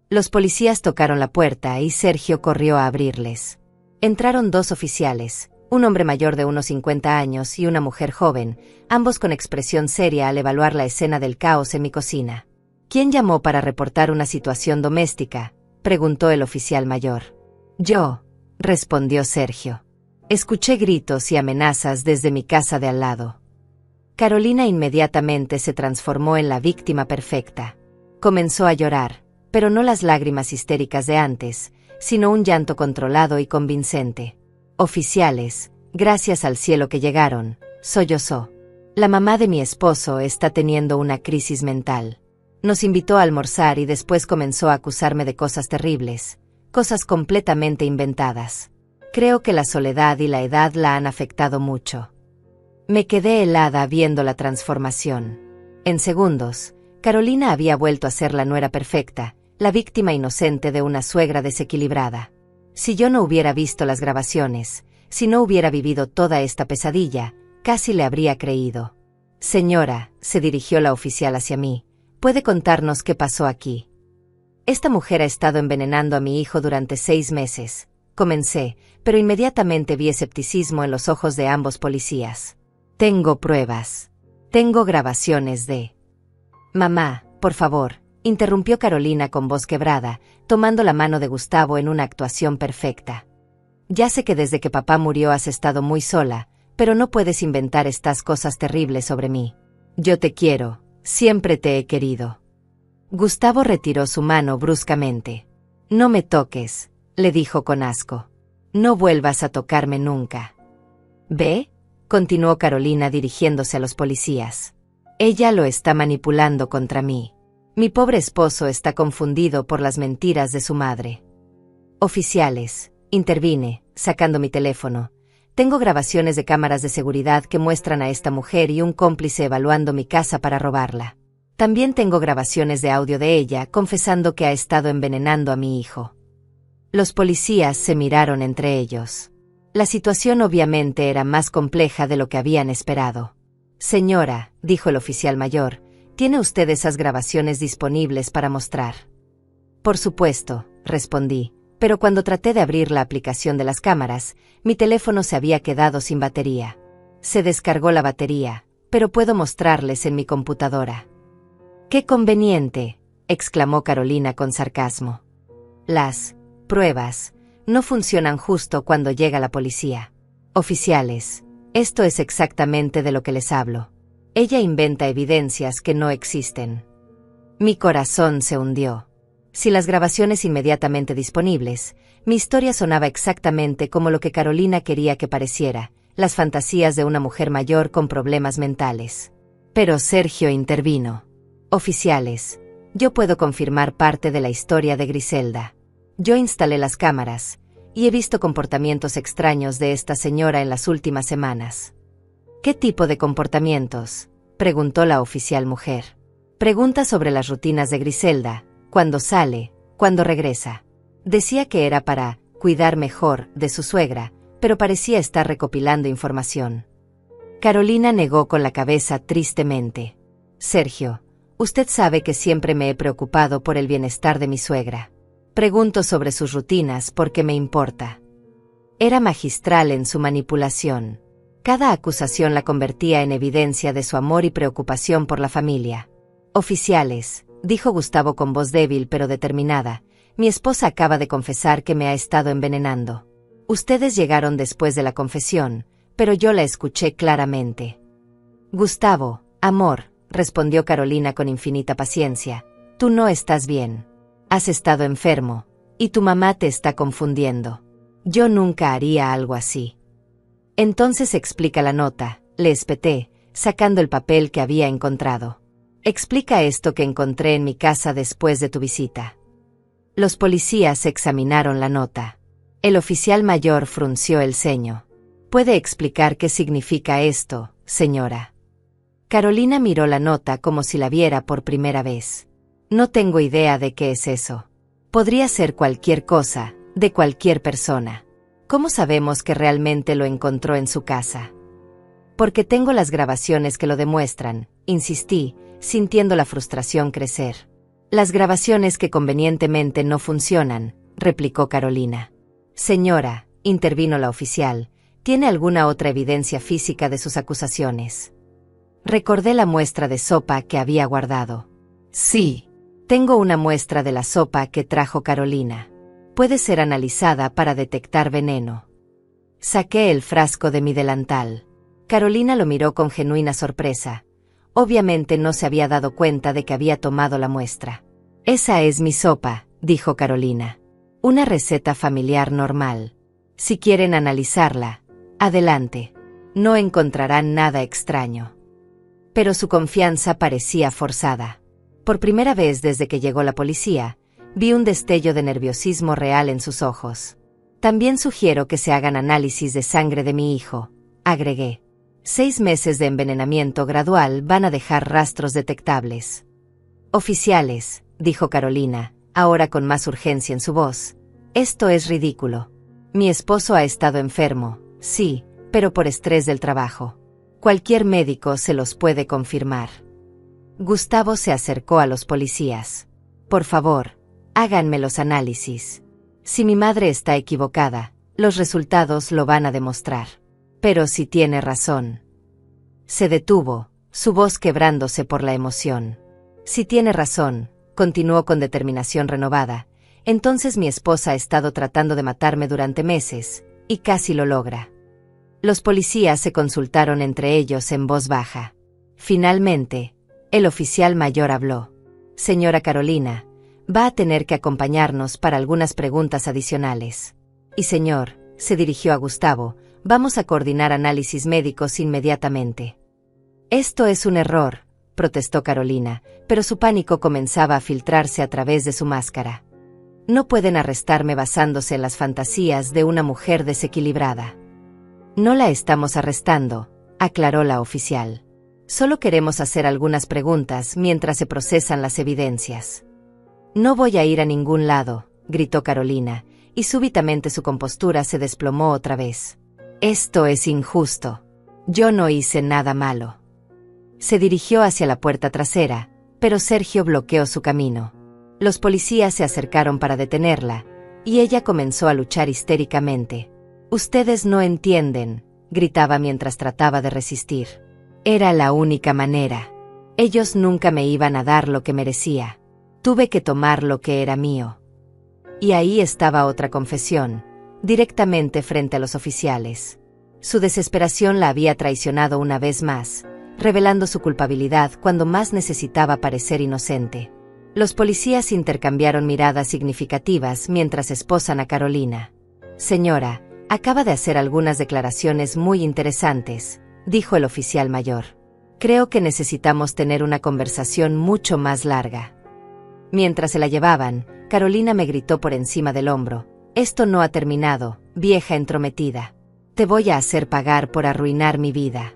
Speaker 1: Los policías tocaron la puerta y Sergio corrió a abrirles. Entraron dos oficiales, un hombre mayor de unos 50 años y una mujer joven, ambos con expresión seria al evaluar la escena del caos en mi cocina. «¿Quién llamó para reportar una situación doméstica?», preguntó el oficial mayor. «Yo», respondió Sergio. «Escuché gritos y amenazas desde mi casa de al lado». Carolina inmediatamente se transformó en la víctima perfecta. Comenzó a llorar, pero no las lágrimas histéricas de antes, sino un llanto controlado y convincente. «Oficiales, gracias al cielo que llegaron», sollozó. «La mamá de mi esposo está teniendo una crisis mental. Nos invitó a almorzar y después comenzó a acusarme de cosas terribles, cosas completamente inventadas. Creo que la soledad y la edad la han afectado mucho». Me quedé helada viendo la transformación. En segundos, Carolina había vuelto a ser la nuera perfecta, la víctima inocente de una suegra desequilibrada. Si yo no hubiera visto las grabaciones, si no hubiera vivido toda esta pesadilla, casi le habría creído. «Señora», se dirigió la oficial hacia mí, «¿puede contarnos qué pasó aquí?». «Esta mujer ha estado envenenando a mi hijo durante 6 meses», comencé, pero inmediatamente vi escepticismo en los ojos de ambos policías. «Tengo pruebas. Tengo grabaciones de...». «Mamá, por favor», interrumpió Carolina con voz quebrada, tomando la mano de Gustavo en una actuación perfecta. «Ya sé que desde que papá murió has estado muy sola, pero no puedes inventar estas cosas terribles sobre mí. Yo te quiero, siempre te he querido». Gustavo retiró su mano bruscamente. «No me toques», le dijo con asco. «No vuelvas a tocarme nunca». «¿Ve?», continuó Carolina dirigiéndose a los policías. «Ella lo está manipulando contra mí. Mi pobre esposo está confundido por las mentiras de su madre». «Oficiales», intervine, sacando mi teléfono. «Tengo grabaciones de cámaras de seguridad que muestran a esta mujer y un cómplice evaluando mi casa para robarla. También tengo grabaciones de audio de ella confesando que ha estado envenenando a mi hijo». Los policías se miraron entre ellos. La situación obviamente era más compleja de lo que habían esperado. «Señora», dijo el oficial mayor, «¿tiene usted esas grabaciones disponibles para mostrar?». «Por supuesto», respondí, pero cuando traté de abrir la aplicación de las cámaras, mi teléfono se había quedado sin batería. Se descargó la batería, pero puedo mostrarles en mi computadora». «¡Qué conveniente!», exclamó Carolina con sarcasmo. «Las pruebas no funcionan justo cuando llega la policía. Oficiales, esto es exactamente de lo que les hablo. Ella inventa evidencias que no existen». Mi corazón se hundió. Si las grabaciones inmediatamente disponibles, mi historia sonaba exactamente como lo que Carolina quería que pareciera, las fantasías de una mujer mayor con problemas mentales. Pero Sergio intervino. «Oficiales, yo puedo confirmar parte de la historia de Griselda. Yo instalé las cámaras, y he visto comportamientos extraños de esta señora en las últimas semanas». «¿Qué tipo de comportamientos?», preguntó la oficial mujer. «Pregunta sobre las rutinas de Griselda, cuando sale, cuando regresa. Decía que era para cuidar mejor de su suegra, pero parecía estar recopilando información». Carolina negó con la cabeza tristemente. «Sergio, usted sabe que siempre me he preocupado por el bienestar de mi suegra. Pregunto sobre sus rutinas porque me importa». Era magistral en su manipulación. Cada acusación la convertía en evidencia de su amor y preocupación por la familia. «Oficiales», dijo Gustavo con voz débil pero determinada, «mi esposa acaba de confesar que me ha estado envenenando. Ustedes llegaron después de la confesión, pero yo la escuché claramente. Gustavo, amor, respondió Carolina con infinita paciencia, tú no estás bien. Has estado enfermo, y tu mamá te está confundiendo. Yo nunca haría algo así. Entonces explica la nota, le espeté, sacando el papel que había encontrado. Explica esto que encontré en mi casa después de tu visita. Los policías examinaron la nota. El oficial mayor frunció el ceño. ¿Puede explicar qué significa esto, señora? Carolina miró la nota como si la viera por primera vez. No tengo idea de qué es eso. Podría ser cualquier cosa, de cualquier persona. ¿Cómo sabemos que realmente lo encontró en su casa? Porque tengo las grabaciones que lo demuestran, insistí, sintiendo la frustración crecer. Las grabaciones que convenientemente no funcionan, replicó Carolina. Señora, intervino la oficial, ¿tiene alguna otra evidencia física de sus acusaciones? Recordé la muestra de sopa que había guardado. Sí, tengo una muestra de la sopa que trajo Carolina. Puede ser analizada para detectar veneno. Saqué el frasco de mi delantal. Carolina lo miró con genuina sorpresa. Obviamente no se había dado cuenta de que había tomado la muestra. Esa es mi sopa, dijo Carolina. Una receta familiar normal. Si quieren analizarla, adelante. No encontrarán nada extraño. Pero su confianza parecía forzada. Por primera vez desde que llegó la policía, vi un destello de nerviosismo real en sus ojos. También sugiero que se hagan análisis de sangre de mi hijo, agregué. 6 meses de envenenamiento gradual van a dejar rastros detectables. Oficiales, dijo Carolina, ahora con más urgencia en su voz. Esto es ridículo. Mi esposo ha estado enfermo, sí, pero por estrés del trabajo. Cualquier médico se los puede confirmar. Gustavo se acercó a los policías. Por favor, háganme los análisis. Si mi madre está equivocada, los resultados lo van a demostrar. Pero si tiene razón. Se detuvo, su voz quebrándose por la emoción. Si tiene razón, continuó con determinación renovada, entonces mi esposa ha estado tratando de matarme durante meses, y casi lo logra. Los policías se consultaron entre ellos en voz baja. Finalmente, el oficial mayor habló. Señora Carolina, va a tener que acompañarnos para algunas preguntas adicionales. Y señor, se dirigió a Gustavo, vamos a coordinar análisis médicos inmediatamente. Esto es un error, protestó Carolina, pero su pánico comenzaba a filtrarse a través de su máscara. No pueden arrestarme basándose en las fantasías de una mujer desequilibrada. No la estamos arrestando, aclaró la oficial. Solo queremos hacer algunas preguntas mientras se procesan las evidencias. No voy a ir a ningún lado, gritó Carolina, y súbitamente su compostura se desplomó otra vez. Esto es injusto. Yo no hice nada malo. Se dirigió hacia la puerta trasera, pero Sergio bloqueó su camino. Los policías se acercaron para detenerla, y ella comenzó a luchar histéricamente. Ustedes no entienden, gritaba mientras trataba de resistir. Era la única manera. Ellos nunca me iban a dar lo que merecía. Tuve que tomar lo que era mío. Y ahí estaba otra confesión, directamente frente a los oficiales. Su desesperación la había traicionado una vez más, revelando su culpabilidad cuando más necesitaba parecer inocente. Los policías intercambiaron miradas significativas mientras esposan a Carolina. Señora, acaba de hacer algunas declaraciones muy interesantes, dijo el oficial mayor. Creo que necesitamos tener una conversación mucho más larga. Mientras se la llevaban, Carolina me gritó por encima del hombro. Esto no ha terminado, vieja entrometida. Te voy a hacer pagar por arruinar mi vida.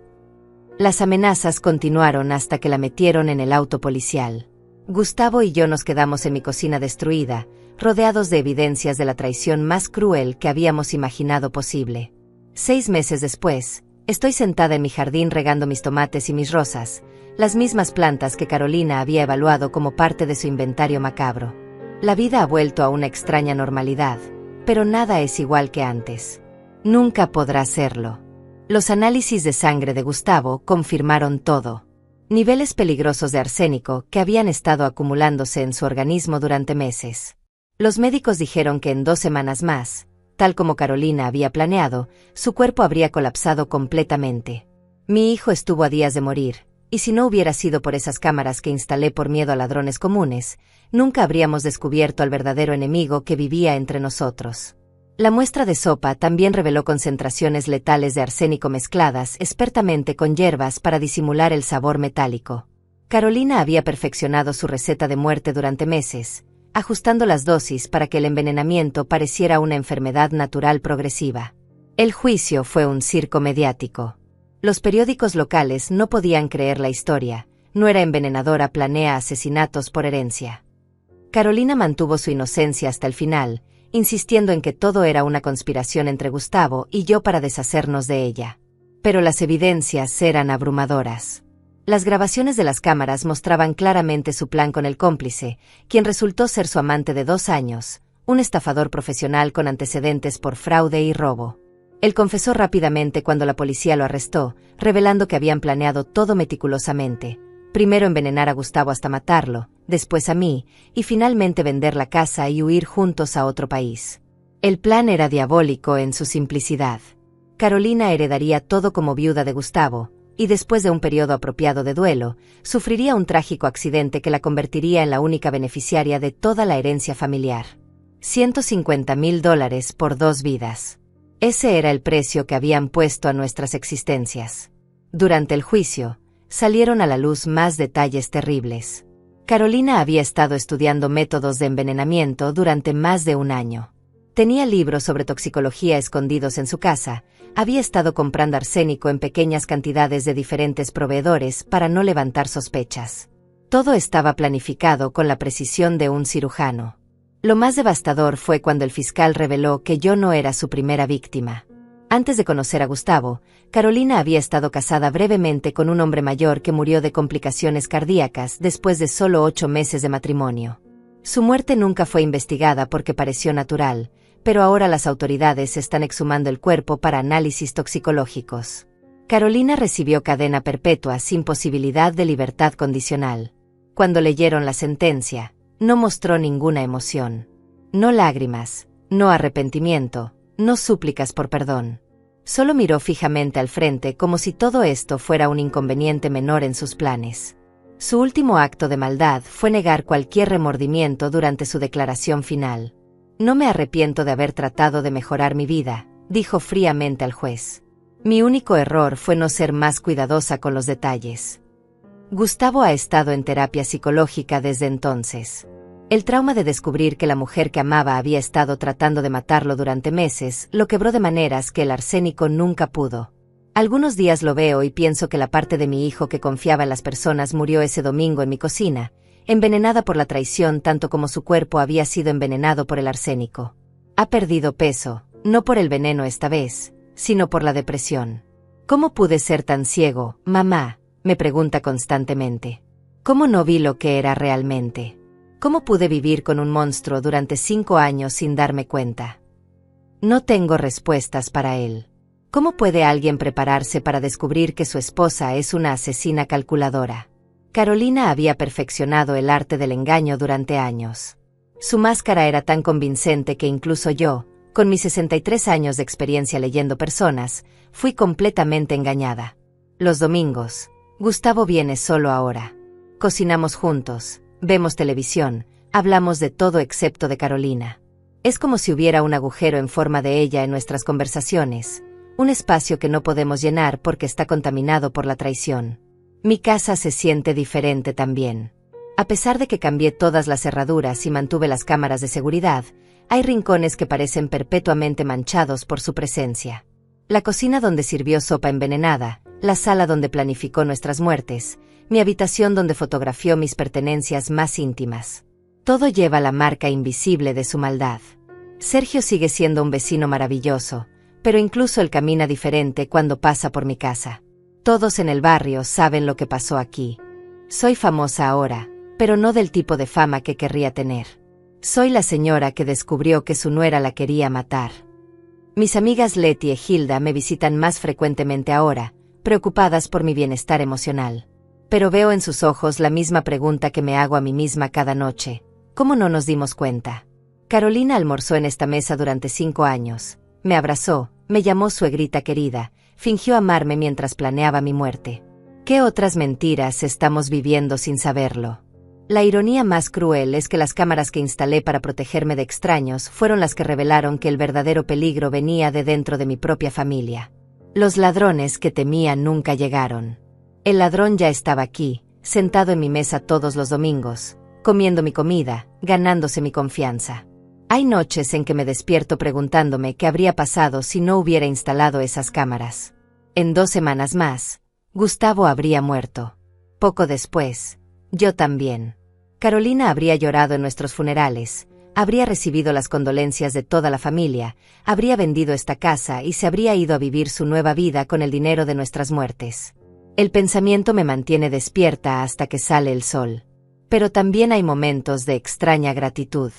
Speaker 1: Las amenazas continuaron hasta que la metieron en el auto policial. Gustavo y yo nos quedamos en mi cocina destruida, rodeados de evidencias de la traición más cruel que habíamos imaginado posible. 6 meses después, estoy sentada en mi jardín regando mis tomates y mis rosas, las mismas plantas que Carolina había evaluado como parte de su inventario macabro. La vida ha vuelto a una extraña normalidad, pero nada es igual que antes. Nunca podrá serlo. Los análisis de sangre de Gustavo confirmaron todo. Niveles peligrosos de arsénico que habían estado acumulándose en su organismo durante meses. Los médicos dijeron que en 2 semanas más, tal como Carolina había planeado, su cuerpo habría colapsado completamente. Mi hijo estuvo a días de morir, y si no hubiera sido por esas cámaras que instalé por miedo a ladrones comunes, nunca habríamos descubierto al verdadero enemigo que vivía entre nosotros. La muestra de sopa también reveló concentraciones letales de arsénico mezcladas expertamente con hierbas para disimular el sabor metálico. Carolina había perfeccionado su receta de muerte durante meses, ajustando las dosis para que el envenenamiento pareciera una enfermedad natural progresiva. El juicio fue un circo mediático. Los periódicos locales no podían creer la historia. Nuera envenenadora planea asesinatos por herencia. Carolina mantuvo su inocencia hasta el final, insistiendo en que todo era una conspiración entre Gustavo y yo para deshacernos de ella. Pero las evidencias eran abrumadoras. Las grabaciones de las cámaras mostraban claramente su plan con el cómplice, quien resultó ser su amante de 2 años, un estafador profesional con antecedentes por fraude y robo. Él confesó rápidamente cuando la policía lo arrestó, revelando que habían planeado todo meticulosamente. Primero envenenar a Gustavo hasta matarlo, después a mí, y finalmente vender la casa y huir juntos a otro país. El plan era diabólico en su simplicidad. Carolina heredaría todo como viuda de Gustavo, y después de un periodo apropiado de duelo, sufriría un trágico accidente que la convertiría en la única beneficiaria de toda la herencia familiar. $150,000 por 2 vidas. Ese era el precio que habían puesto a nuestras existencias. Durante el juicio, salieron a la luz más detalles terribles. Carolina había estado estudiando métodos de envenenamiento durante más de 1 año. Tenía libros sobre toxicología escondidos en su casa, había estado comprando arsénico en pequeñas cantidades de diferentes proveedores para no levantar sospechas. Todo estaba planificado con la precisión de un cirujano. Lo más devastador fue cuando el fiscal reveló que yo no era su primera víctima. Antes de conocer a Gustavo, Carolina había estado casada brevemente con un hombre mayor que murió de complicaciones cardíacas después de solo 8 meses de matrimonio. Su muerte nunca fue investigada porque pareció natural, pero ahora las autoridades están exhumando el cuerpo para análisis toxicológicos. Carolina recibió cadena perpetua sin posibilidad de libertad condicional. Cuando leyeron la sentencia, no mostró ninguna emoción. No lágrimas, no arrepentimiento, no súplicas por perdón. Solo miró fijamente al frente como si todo esto fuera un inconveniente menor en sus planes. Su último acto de maldad fue negar cualquier remordimiento durante su declaración final. No me arrepiento de haber tratado de mejorar mi vida, dijo fríamente al juez. Mi único error fue no ser más cuidadosa con los detalles. Gustavo ha estado en terapia psicológica desde entonces. El trauma de descubrir que la mujer que amaba había estado tratando de matarlo durante meses lo quebró de maneras que el arsénico nunca pudo. Algunos días lo veo y pienso que la parte de mi hijo que confiaba en las personas murió ese domingo en mi cocina, envenenada por la traición tanto como su cuerpo había sido envenenado por el arsénico. Ha perdido peso, no por el veneno esta vez, sino por la depresión. ¿Cómo pude ser tan ciego, mamá?, me pregunta constantemente. ¿Cómo no vi lo que era realmente? ¿Cómo pude vivir con un monstruo durante 5 años sin darme cuenta? No tengo respuestas para él. ¿Cómo puede alguien prepararse para descubrir que su esposa es una asesina calculadora? Carolina había perfeccionado el arte del engaño durante años. Su máscara era tan convincente que incluso yo, con mis 63 años de experiencia leyendo personas, fui completamente engañada. Los domingos, Gustavo viene solo ahora. Cocinamos juntos, vemos televisión, hablamos de todo excepto de Carolina. Es como si hubiera un agujero en forma de ella en nuestras conversaciones, un espacio que no podemos llenar porque está contaminado por la traición. Mi casa se siente diferente también. A pesar de que cambié todas las cerraduras y mantuve las cámaras de seguridad, hay rincones que parecen perpetuamente manchados por su presencia. La cocina donde sirvió sopa envenenada, la sala donde planificó nuestras muertes, mi habitación donde fotografió mis pertenencias más íntimas. Todo lleva la marca invisible de su maldad. Sergio sigue siendo un vecino maravilloso, pero incluso él camina diferente cuando pasa por mi casa. Todos en el barrio saben lo que pasó aquí. Soy famosa ahora, pero no del tipo de fama que querría tener. Soy la señora que descubrió que su nuera la quería matar. Mis amigas Leti y Hilda me visitan más frecuentemente ahora, preocupadas por mi bienestar emocional. Pero veo en sus ojos la misma pregunta que me hago a mí misma cada noche. ¿Cómo no nos dimos cuenta? Carolina almorzó en esta mesa durante 5 años. Me abrazó, me llamó suegrita querida, fingió amarme mientras planeaba mi muerte. ¿Qué otras mentiras estamos viviendo sin saberlo? La ironía más cruel es que las cámaras que instalé para protegerme de extraños fueron las que revelaron que el verdadero peligro venía de dentro de mi propia familia. Los ladrones que temía nunca llegaron. El ladrón ya estaba aquí, sentado en mi mesa todos los domingos, comiendo mi comida, ganándose mi confianza. Hay noches en que me despierto preguntándome qué habría pasado si no hubiera instalado esas cámaras. En 2 semanas más, Gustavo habría muerto. Poco después, yo también. Carolina habría llorado en nuestros funerales, habría recibido las condolencias de toda la familia, habría vendido esta casa y se habría ido a vivir su nueva vida con el dinero de nuestras muertes. El pensamiento me mantiene despierta hasta que sale el sol. Pero también hay momentos de extraña gratitud.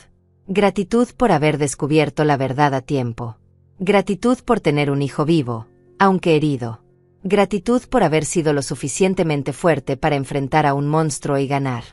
Speaker 1: Gratitud por haber descubierto la verdad a tiempo. Gratitud por tener un hijo vivo, aunque herido. Gratitud por haber sido lo suficientemente fuerte para enfrentar a un monstruo y ganar.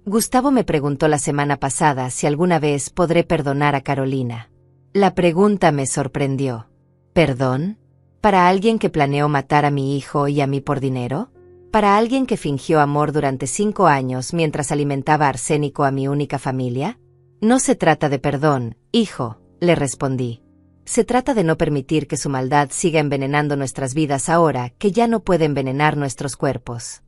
Speaker 1: Gustavo me preguntó la semana pasada si alguna vez podré perdonar a Carolina. La pregunta me sorprendió. ¿Perdón? ¿Para alguien que planeó matar a mi hijo y a mí por dinero? ¿Para alguien que fingió amor durante 5 años mientras alimentaba arsénico a mi única familia? No se trata de perdón, hijo, le respondí. Se trata de no permitir que su maldad siga envenenando nuestras vidas ahora que ya no puede envenenar nuestros cuerpos.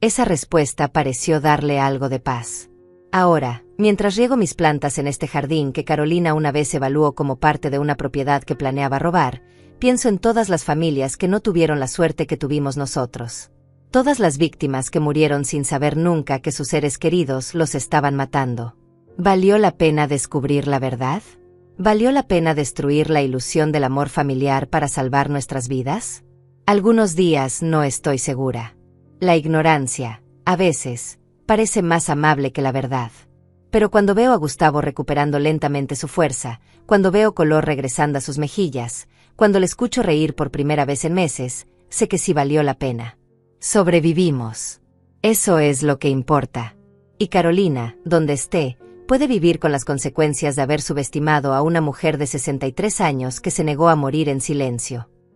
Speaker 1: Esa respuesta pareció darle algo de paz. Ahora, mientras riego mis plantas en este jardín que Carolina una vez evaluó como parte de una propiedad que planeaba robar, pienso en todas las familias que no tuvieron la suerte que tuvimos nosotros. Todas las víctimas que murieron sin saber nunca que sus seres queridos los estaban matando. ¿Valió la pena descubrir la verdad? ¿Valió la pena destruir la ilusión del amor familiar para salvar nuestras vidas? Algunos días no estoy segura. La ignorancia, a veces, parece más amable que la verdad. Pero cuando veo a Gustavo recuperando lentamente su fuerza, cuando veo color regresando a sus mejillas, cuando le escucho reír por primera vez en meses, sé que sí valió la pena. Sobrevivimos. Eso es lo que importa. Y Carolina, donde esté, puede vivir con las consecuencias de haber subestimado a una mujer de 63 años que se negó a morir en silencio.